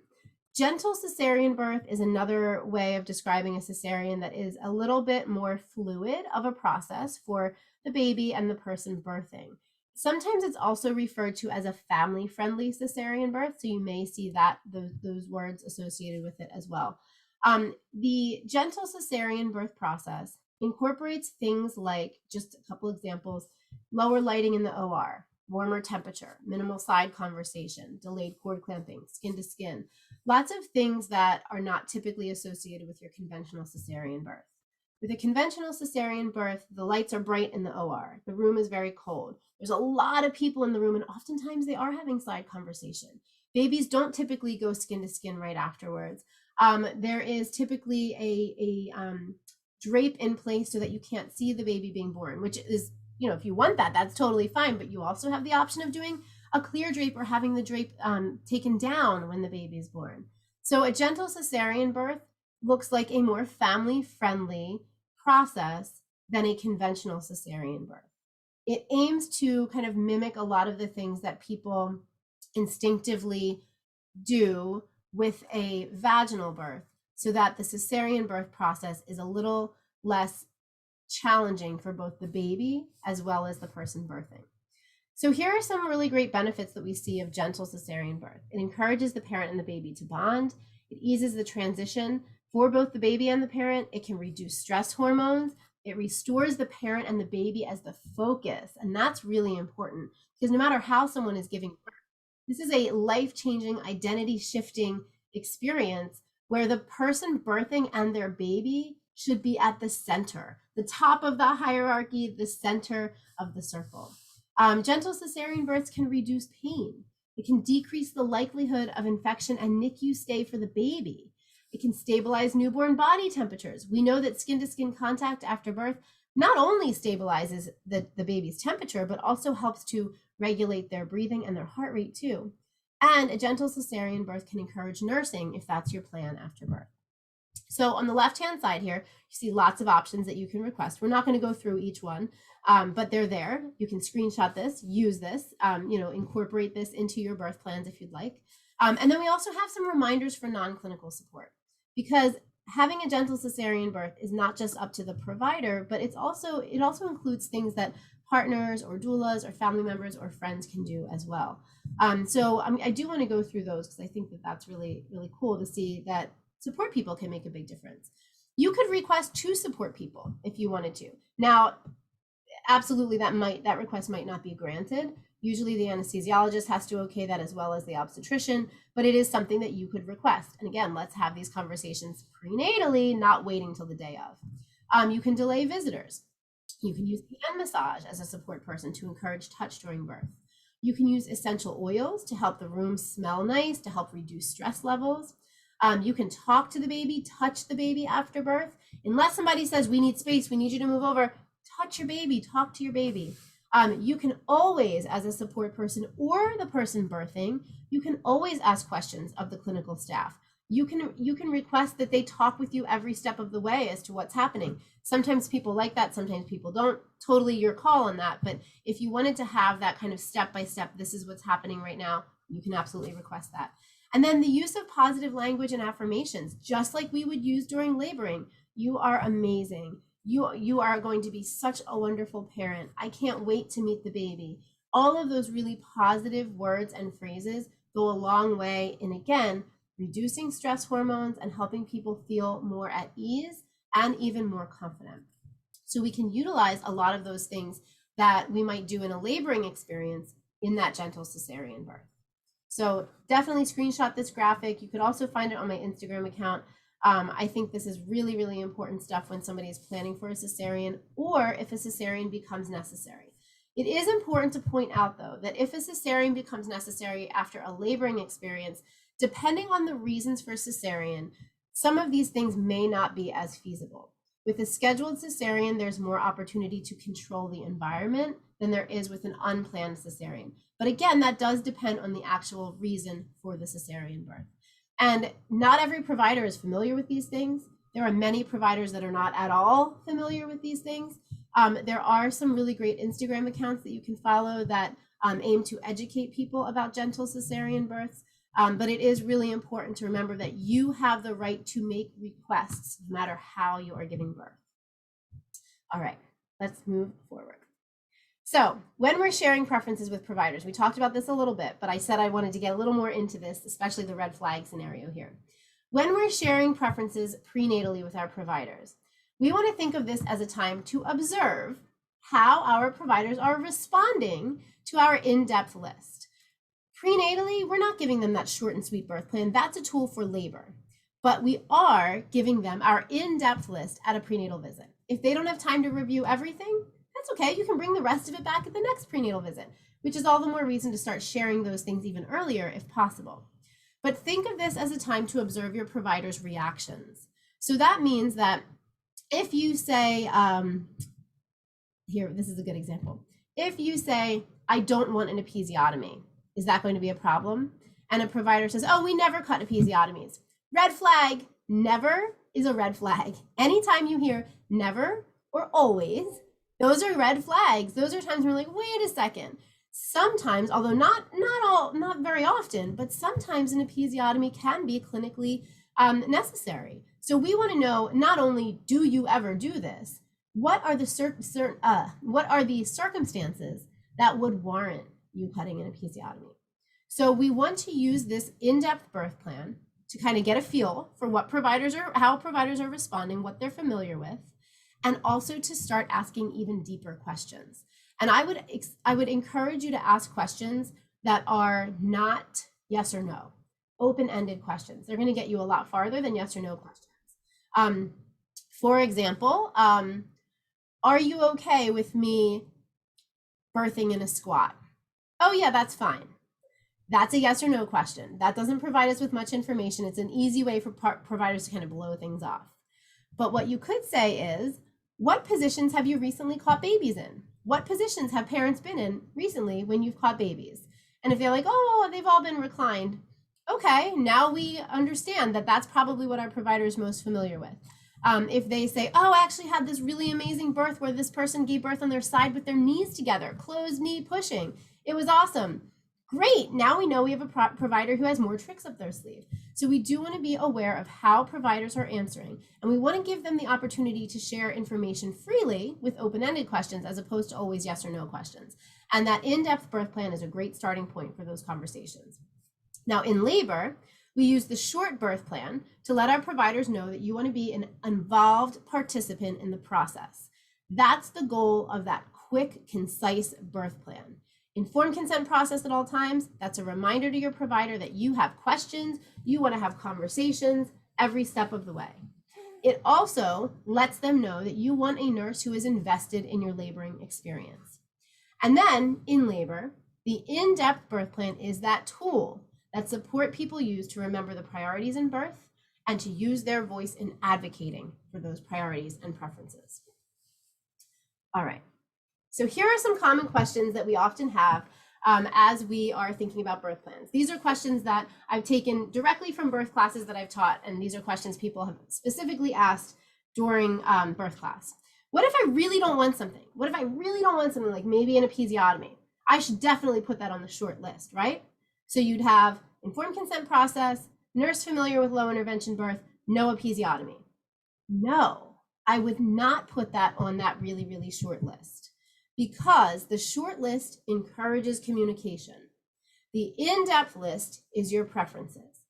Gentle cesarean birth is another way of describing a cesarean that is a little bit more fluid of a process for the baby and the person birthing. Sometimes it's also referred to as a family-friendly cesarean birth, so you may see that those words associated with it as well. The gentle cesarean birth process incorporates things like, just a couple examples, lower lighting in the OR, warmer temperature, minimal side conversation, delayed cord clamping, skin to skin, lots of things that are not typically associated with your conventional cesarean birth. With a conventional cesarean birth, the lights are bright in the OR. The room is very cold. There's a lot of people in the room, and oftentimes they are having side conversation. Babies don't typically go skin to skin right afterwards. There is typically a drape in place so that you can't see the baby being born, which is, if you want that, that's totally fine. But you also have the option of doing a clear drape or having the drape taken down when the baby is born. So a gentle cesarean birth looks like a more family-friendly process than a conventional cesarean birth. It aims to kind of mimic a lot of the things that people instinctively do with a vaginal birth, so that the cesarean birth process is a little less challenging for both the baby as well as the person birthing. So here are some really great benefits that we see of gentle cesarean birth. It encourages the parent and the baby to bond. It eases the transition for both the baby and the parent. It can reduce stress hormones It restores the parent and the baby as the focus. And that's really important because no matter how someone is giving birth, this is a life-changing, identity-shifting experience where the person birthing and their baby should be at the center, the top of the hierarchy, the center of the circle. Gentle cesarean births can reduce pain. It can decrease the likelihood of infection and NICU stay for the baby. It can stabilize newborn body temperatures. We know that skin-to-skin contact after birth not only stabilizes the baby's temperature, but also helps to regulate their breathing and their heart rate too. And a gentle cesarean birth can encourage nursing if that's your plan after birth. So on the left-hand side here, you see lots of options that you can request. We're not going to go through each one, but they're there. You can screenshot this, use this, incorporate this into your birth plans if you'd like. And then we also have some reminders for non-clinical support, because having a gentle cesarean birth is not just up to the provider, but it also includes things that partners or doulas or family members or friends can do as well. So I do want to go through those because I think that that's really, really cool to see that support people can make a big difference. You could request 2 support people if you wanted to. Now, absolutely, that request might not be granted. Usually the anesthesiologist has to okay that as well as the obstetrician, but it is something that you could request. And again, let's have these conversations prenatally, not waiting till the day of. You can delay visitors. You can use hand massage as a support person to encourage touch during birth. You can use essential oils to help the room smell nice, to help reduce stress levels. You can talk to the baby, touch the baby after birth. Unless somebody says, we need space, we need you to move over, touch your baby, talk to your baby. You can always, as a support person or the person birthing, you can always ask questions of the clinical staff. You can request that they talk with you every step of the way as to what's happening. Sometimes people like that, sometimes people don't. Totally your call on that. But if you wanted to have that kind of step-by-step, this is what's happening right now, you can absolutely request that. And then the use of positive language and affirmations, just like we would use during laboring. You are amazing. You are going to be such a wonderful parent. I can't wait to meet the baby. All of those really positive words and phrases go a long way in, again, reducing stress hormones and helping people feel more at ease and even more confident. So we can utilize a lot of those things that we might do in a laboring experience in that gentle cesarean birth. So definitely screenshot this graphic. You could also find it on my Instagram account. I think this is really, really important stuff when somebody is planning for a cesarean or if a cesarean becomes necessary. It is important to point out, though, that if a cesarean becomes necessary after a laboring experience, depending on the reasons for cesarean, some of these things may not be as feasible. With a scheduled cesarean, there's more opportunity to control the environment than there is with an unplanned cesarean. But again, that does depend on the actual reason for the cesarean birth. And not every provider is familiar with these things. There are many providers that are not at all familiar with these things. There are some really great Instagram accounts that you can follow that aim to educate people about gentle cesarean births. But it is really important to remember that you have the right to make requests no matter how you are giving birth. All right, let's move forward. So when we're sharing preferences with providers, we talked about this a little bit, but I said I wanted to get a little more into this, especially the red flag scenario here. When we're sharing preferences prenatally with our providers, we want to think of this as a time to observe how our providers are responding to our in-depth list. Prenatally, we're not giving them that short and sweet birth plan. That's a tool for labor, but we are giving them our in-depth list at a prenatal visit. If they don't have time to review everything, that's okay. You can bring the rest of it back at the next prenatal visit, which is all the more reason to start sharing those things even earlier if possible. But think of this as a time to observe your provider's reactions. So that means that if you say, here, this is a good example. If you say, I don't want an episiotomy, is that going to be a problem? And a provider says, oh, we never cut episiotomies. Red flag. Never is a red flag. Anytime you hear never or always, those are red flags. Those are times when we're like, wait a second. Sometimes, although not very often, but sometimes an episiotomy can be clinically necessary. So we want to know, not only do you ever do this, what are the circumstances that would warrant you cutting an episiotomy? So we want to use this in-depth birth plan to kind of get a feel for what how providers are responding, what they're familiar with. and also to start asking even deeper questions. And I would encourage you to ask questions that are not yes or no, open-ended questions. They're going to get you a lot farther than yes or no questions. For example, are you okay with me birthing in a squat? Oh yeah, that's fine. That's a yes or no question. That doesn't provide us with much information. It's an easy way for providers to kind of blow things off. But what you could say is, what positions have you recently caught babies in? What positions have parents been in recently when you've caught babies? And if they're like, oh, they've all been reclined. Okay, now we understand that that's probably what our provider is most familiar with. If they say, oh, I actually had this really amazing birth where this person gave birth on their side with their knees together, closed knee pushing. It was awesome. Great, now we know we have a provider who has more tricks up their sleeve. So we do want to be aware of how providers are answering, and we want to give them the opportunity to share information freely with open-ended questions as opposed to always yes or no questions. And that in-depth birth plan is a great starting point for those conversations. Now in labor, we use the short birth plan to let our providers know that you want to be an involved participant in the process. That's the goal of that quick, concise birth plan. Informed consent process at all times. That's a reminder to your provider that you have questions, you want to have conversations every step of the way. It also lets them know that you want a nurse who is invested in your laboring experience. And then in labor, the in-depth birth plan is that tool that support people use to remember the priorities in birth and to use their voice in advocating for those priorities and preferences. All right. So here are some common questions that we often have as we are thinking about birth plans. These are questions that I've taken directly from birth classes that I've taught, and these are questions people have specifically asked during birth class. What if I really don't want something? What if I really don't want something, like maybe an episiotomy? I should definitely put that on the short list, right? So you'd have informed consent process, nurse familiar with low intervention birth, no episiotomy. No, I would not put that on that really, really short list, because the short list encourages communication. The in-depth list is your preferences.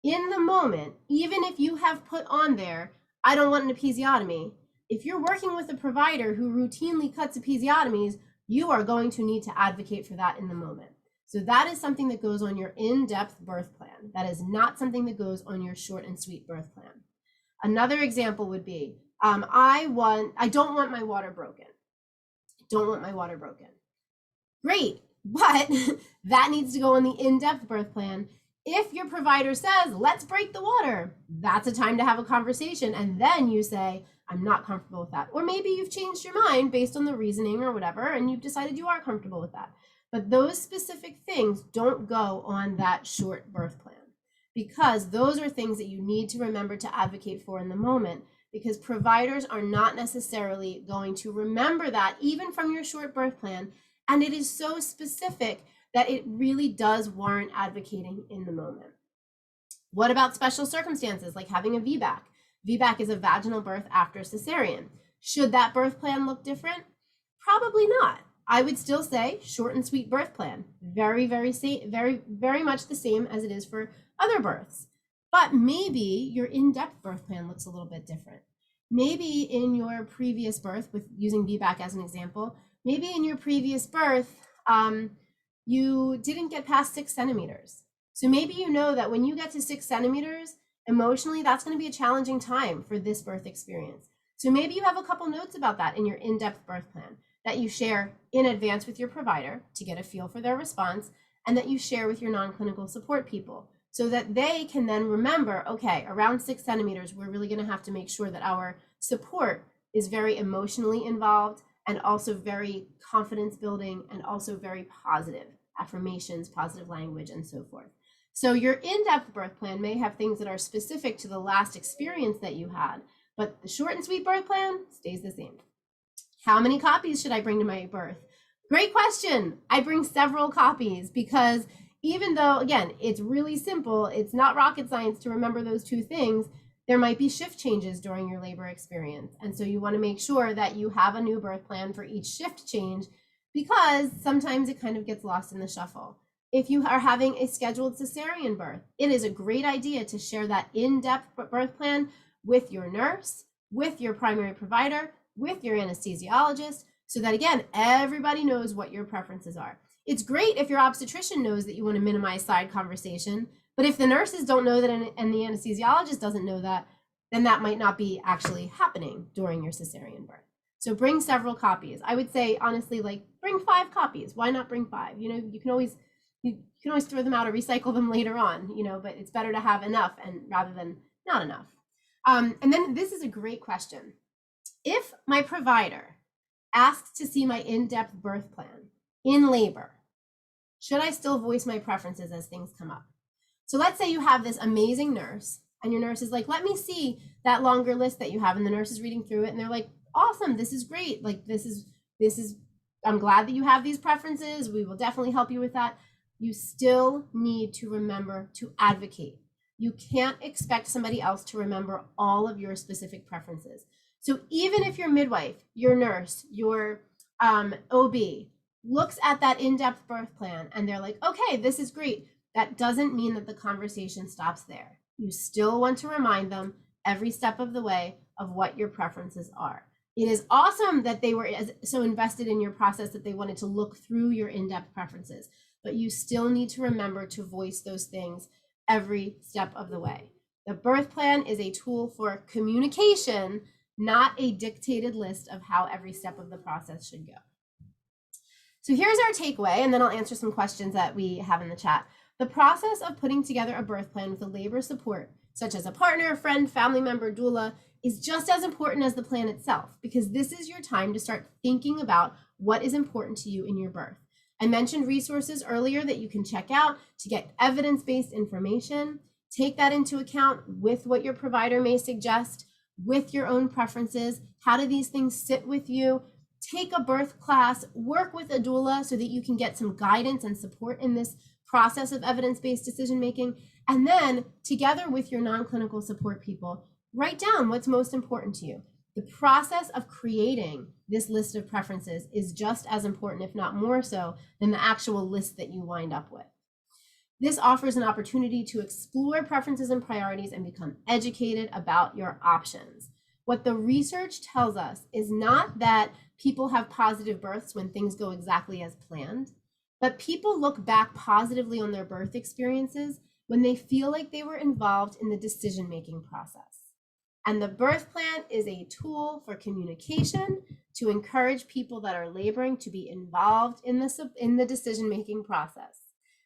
In the moment, even if you have put on there, I don't want an episiotomy, if you're working with a provider who routinely cuts episiotomies, you are going to need to advocate for that in the moment. So that is something that goes on your in-depth birth plan. That is not something that goes on your short and sweet birth plan. Another example would be, I don't want my water broken. Don't want my water broken. Great, but that needs to go on the in-depth birth plan. If your provider says, let's break the water, that's a time to have a conversation. And then you say, I'm not comfortable with that. Or maybe you've changed your mind based on the reasoning or whatever, and you've decided you are comfortable with that. But those specific things don't go on that short birth plan, because those are things that you need to remember to advocate for in the moment, because providers are not necessarily going to remember that even from your short birth plan. And it is so specific that it really does warrant advocating in the moment. What about special circumstances like having a VBAC? VBAC is a vaginal birth after cesarean. Should that birth plan look different? Probably not. I would still say short and sweet birth plan. Very much the same as it is for other births. But maybe your in-depth birth plan looks a little bit different. Maybe in your previous birth, with using VBAC as an example, maybe in your previous birth, you didn't get past 6 centimeters. So maybe you know that when you get to 6 centimeters, emotionally, that's going to be a challenging time for this birth experience. So maybe you have a couple notes about that in your in-depth birth plan that you share in advance with your provider to get a feel for their response, and that you share with your non-clinical support people so that they can then remember, okay, around 6 centimeters, we're really going to have to make sure that our support is very emotionally involved and also very confidence building and also very positive affirmations, positive language, and so forth. So your in-depth birth plan may have things that are specific to the last experience that you had, but the short and sweet birth plan stays the same. How many copies should I bring to my birth? Great question. I bring several copies, because even though, again, it's really simple, it's not rocket science to remember those two things, there might be shift changes during your labor experience. And so you want to make sure that you have a new birth plan for each shift change, because sometimes it kind of gets lost in the shuffle. If you are having a scheduled cesarean birth, it is a great idea to share that in-depth birth plan with your nurse, with your primary provider, with your anesthesiologist so that, again, everybody knows what your preferences are. It's great if your obstetrician knows that you want to minimize side conversation, but if the nurses don't know that and the anesthesiologist doesn't know that, then that might not be actually happening during your cesarean birth. So bring several copies. I would say, honestly, like bring 5 copies. Why not bring 5? You know, you can always throw them out or recycle them later on, you know, but it's better to have enough and rather than not enough. And then this is a great question. If my provider asks to see my in-depth birth plan in labor, should I still voice my preferences as things come up? So let's say you have this amazing nurse and your nurse is like, let me see that longer list that you have. And the nurse is reading through it and they're like, awesome, this is great. Like, this is, I'm glad that you have these preferences. We will definitely help you with that. You still need to remember to advocate. You can't expect somebody else to remember all of your specific preferences. So even if your midwife, your nurse, your OB looks at that in-depth birth plan and they're like, okay, this is great, that doesn't mean that the conversation stops there. You still want to remind them every step of the way of what your preferences are. It is awesome that they were so invested in your process that they wanted to look through your in-depth preferences, but you still need to remember to voice those things every step of the way. The birth plan is a tool for communication, not a dictated list of how every step of the process should go. So here's our takeaway, and then I'll answer some questions that we have in the chat. The process of putting together a birth plan with a labor support, such as a partner, friend, family member, doula, is just as important as the plan itself, because this is your time to start thinking about what is important to you in your birth. I mentioned resources earlier that you can check out to get evidence-based information. Take that into account with what your provider may suggest, with your own preferences. How do these things sit with you? Take a birth class, work with a doula so that you can get some guidance and support in this process of evidence-based decision-making. And then together with your non-clinical support people, write down what's most important to you. The process of creating this list of preferences is just as important, if not more so, than the actual list that you wind up with. This offers an opportunity to explore preferences and priorities and become educated about your options. What the research tells us is not that people have positive births when things go exactly as planned, but people look back positively on their birth experiences when they feel like they were involved in the decision-making process. And the birth plan is a tool for communication to encourage people that are laboring to be involved in the decision-making process.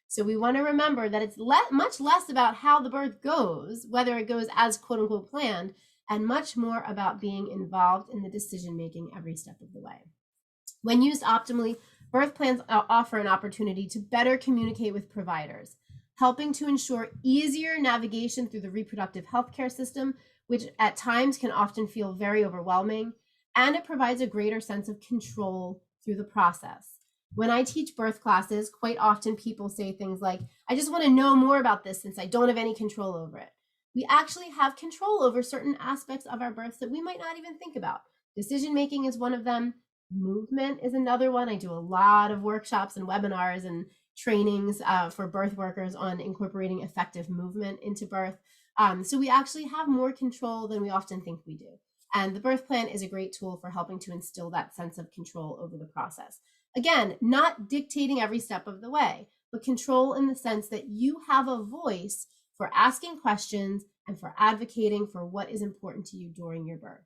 So we want to remember that it's much less about how the birth goes, whether it goes as quote unquote planned, and much more about being involved in the decision-making every step of the way. When used optimally, birth plans offer an opportunity to better communicate with providers, helping to ensure easier navigation through the reproductive healthcare system, which at times can often feel very overwhelming, and it provides a greater sense of control through the process. When I teach birth classes, quite often people say things like, I just want to know more about this since I don't have any control over it. We actually have control over certain aspects of our births that we might not even think about. Decision-making is one of them. Movement is another one. I do a lot of workshops and webinars and trainings for birth workers on incorporating effective movement into birth. So we actually have more control than we often think we do. And the birth plan is a great tool for helping to instill that sense of control over the process. Again, not dictating every step of the way, but control in the sense that you have a voice for asking questions and for advocating for what is important to you during your birth.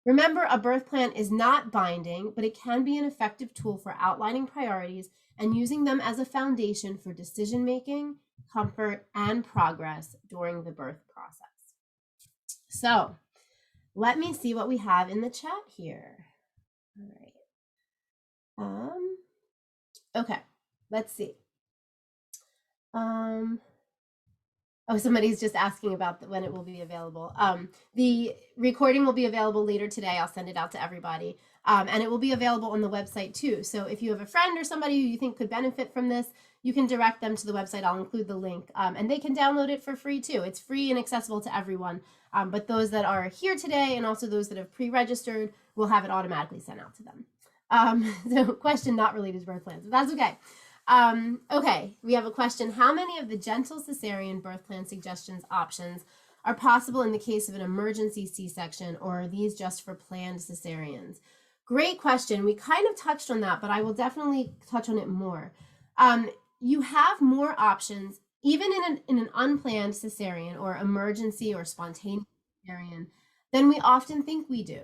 Remember, a birth plan is not binding, but it can be an effective tool for outlining priorities and using them as a foundation for decision-making, comfort, and progress during the birth process. So let me see what we have in the chat here. All right. Okay, let's see. Oh, somebody's just asking about when it will be available. The recording will be available later today. I'll send it out to everybody. And it will be available on the website too. So if you have a friend or somebody who you think could benefit from this, you can direct them to the website. I'll include the link. And they can download it for free too. It's free and accessible to everyone. But those that are here today and also those that have pre-registered will have it automatically sent out to them. So question not related to birth plans, but that's okay. Okay, we have a question. How many of the gentle cesarean birth plan suggestions options are possible in the case of an emergency C-section, or are these just for planned cesareans? Great question. We kind of touched on that, but I will definitely touch on it more. You have more options, even in an unplanned cesarean or emergency or spontaneous cesarean, than we often think we do.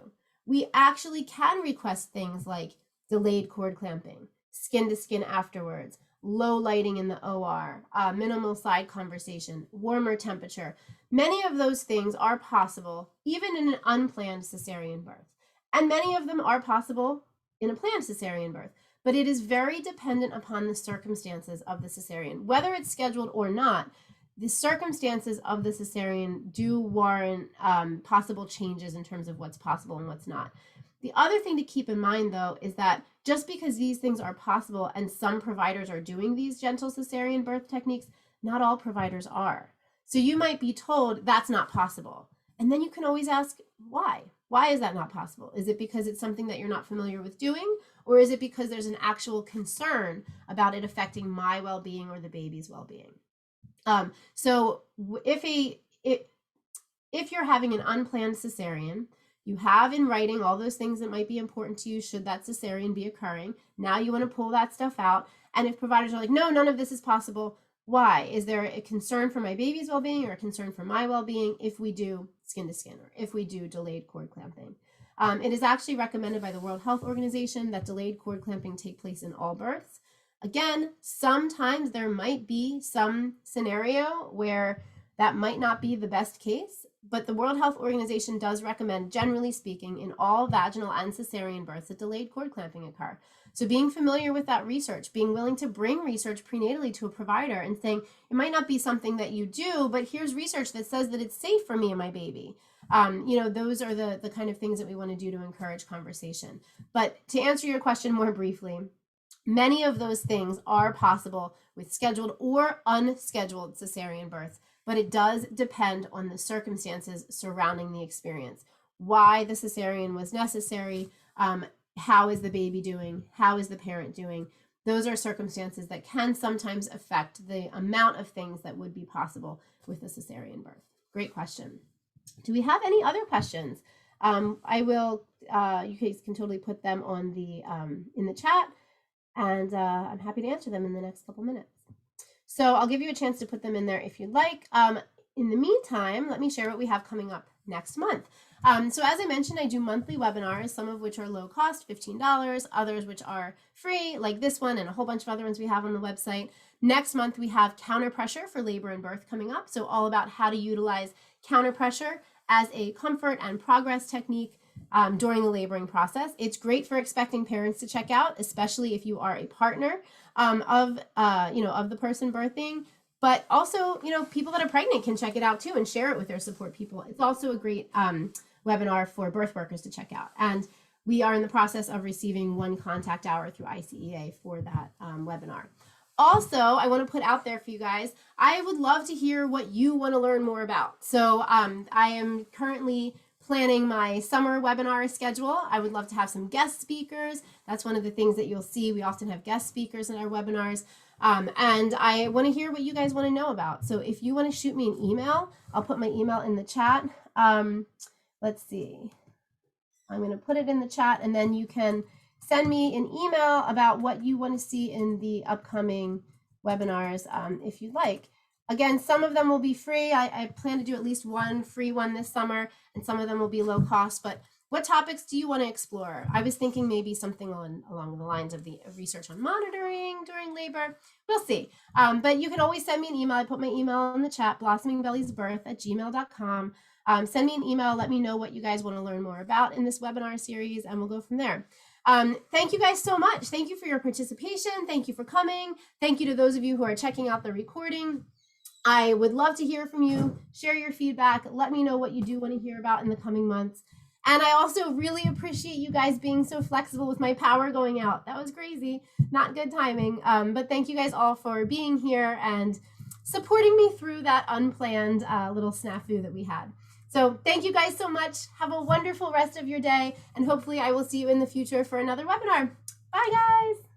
We actually can request things like delayed cord clamping, skin to skin afterwards, low lighting in the OR, minimal side conversation, warmer temperature. Many of those things are possible even in an unplanned cesarean birth. And many of them are possible in a planned cesarean birth. But it is very dependent upon the circumstances of the cesarean. Whether it's scheduled or not, the circumstances of the cesarean do warrant possible changes in terms of what's possible and what's not. The other thing to keep in mind, though, is that just because these things are possible and some providers are doing these gentle cesarean birth techniques, not all providers are. So you might be told that's not possible. And then you can always ask, why? Why is that not possible? Is it because it's something that you're not familiar with doing? Or is it because there's an actual concern about it affecting my well-being or the baby's well-being? So if you're having an unplanned cesarean, you have in writing all those things that might be important to you should that cesarean be occurring. Now you want to pull that stuff out. And if providers are like, no, none of this is possible, why? Is there a concern for my baby's well-being or a concern for my well-being if we do skin to skin or if we do delayed cord clamping? It is actually recommended by the World Health Organization that delayed cord clamping take place in all births. Again, sometimes there might be some scenario where that might not be the best case, but the World Health Organization does recommend, generally speaking, in all vaginal and cesarean births that delayed cord clamping occur. So being familiar with that research, being willing to bring research prenatally to a provider and saying, it might not be something that you do, but here's research that says that it's safe for me and my baby. Those are the kind of things that we want to do to encourage conversation. But to answer your question more briefly, many of those things are possible with scheduled or unscheduled cesarean births, but it does depend on the circumstances surrounding the experience. Why the cesarean was necessary, how is the baby doing, how is the parent doing? Those are circumstances that can sometimes affect the amount of things that would be possible with a cesarean birth. Great question. Do we have any other questions? You guys can totally put them on in the chat, and I'm happy to answer them in the next couple minutes. So I'll give you a chance to put them in there if you'd like. In the meantime, let me share what we have coming up next month. So as I mentioned, I do monthly webinars, some of which are low cost, $15, others which are free, like this one and a whole bunch of other ones we have on the website. Next month, we have counter pressure for labor and birth coming up. So all about how to utilize counter pressure as a comfort and progress technique during the laboring process. It's great for expecting parents to check out, especially if you are a partner of the person birthing. But also, people that are pregnant can check it out too and share it with their support people. It's also a great webinar for birth workers to check out. And we are in the process of receiving 1 contact hour through ICEA for that webinar. Also, I want to put out there for you guys, I would love to hear what you want to learn more about. So I am currently planning my summer webinar schedule. I would love to have some guest speakers. That's one of the things that you'll see. We often have guest speakers in our webinars. And I want to hear what you guys want to know about. So if you want to shoot me an email, I'll put my email in the chat. Let's see. I'm going to put it in the chat, and then you can send me an email about what you want to see in the upcoming webinars if you'd like. Again, some of them will be free. I plan to do at least one free one this summer, and some of them will be low cost. But what topics do you want to explore? I was thinking maybe something along the lines of the research on monitoring during labor. We'll see. But you can always send me an email. I put my email in the chat, blossomingbelliesbirth@gmail.com. Send me an email. Let me know what you guys want to learn more about in this webinar series, and we'll go from there. Thank you guys so much. Thank you for your participation. Thank you for coming. Thank you to those of you who are checking out the recording. I would love to hear from you. Share your feedback. Let me know what you do want to hear about in the coming months. And I also really appreciate you guys being so flexible with my power going out. That was crazy. Not good timing. But thank you guys all for being here and supporting me through that unplanned little snafu that we had. So thank you guys so much. Have a wonderful rest of your day. And hopefully I will see you in the future for another webinar. Bye, guys.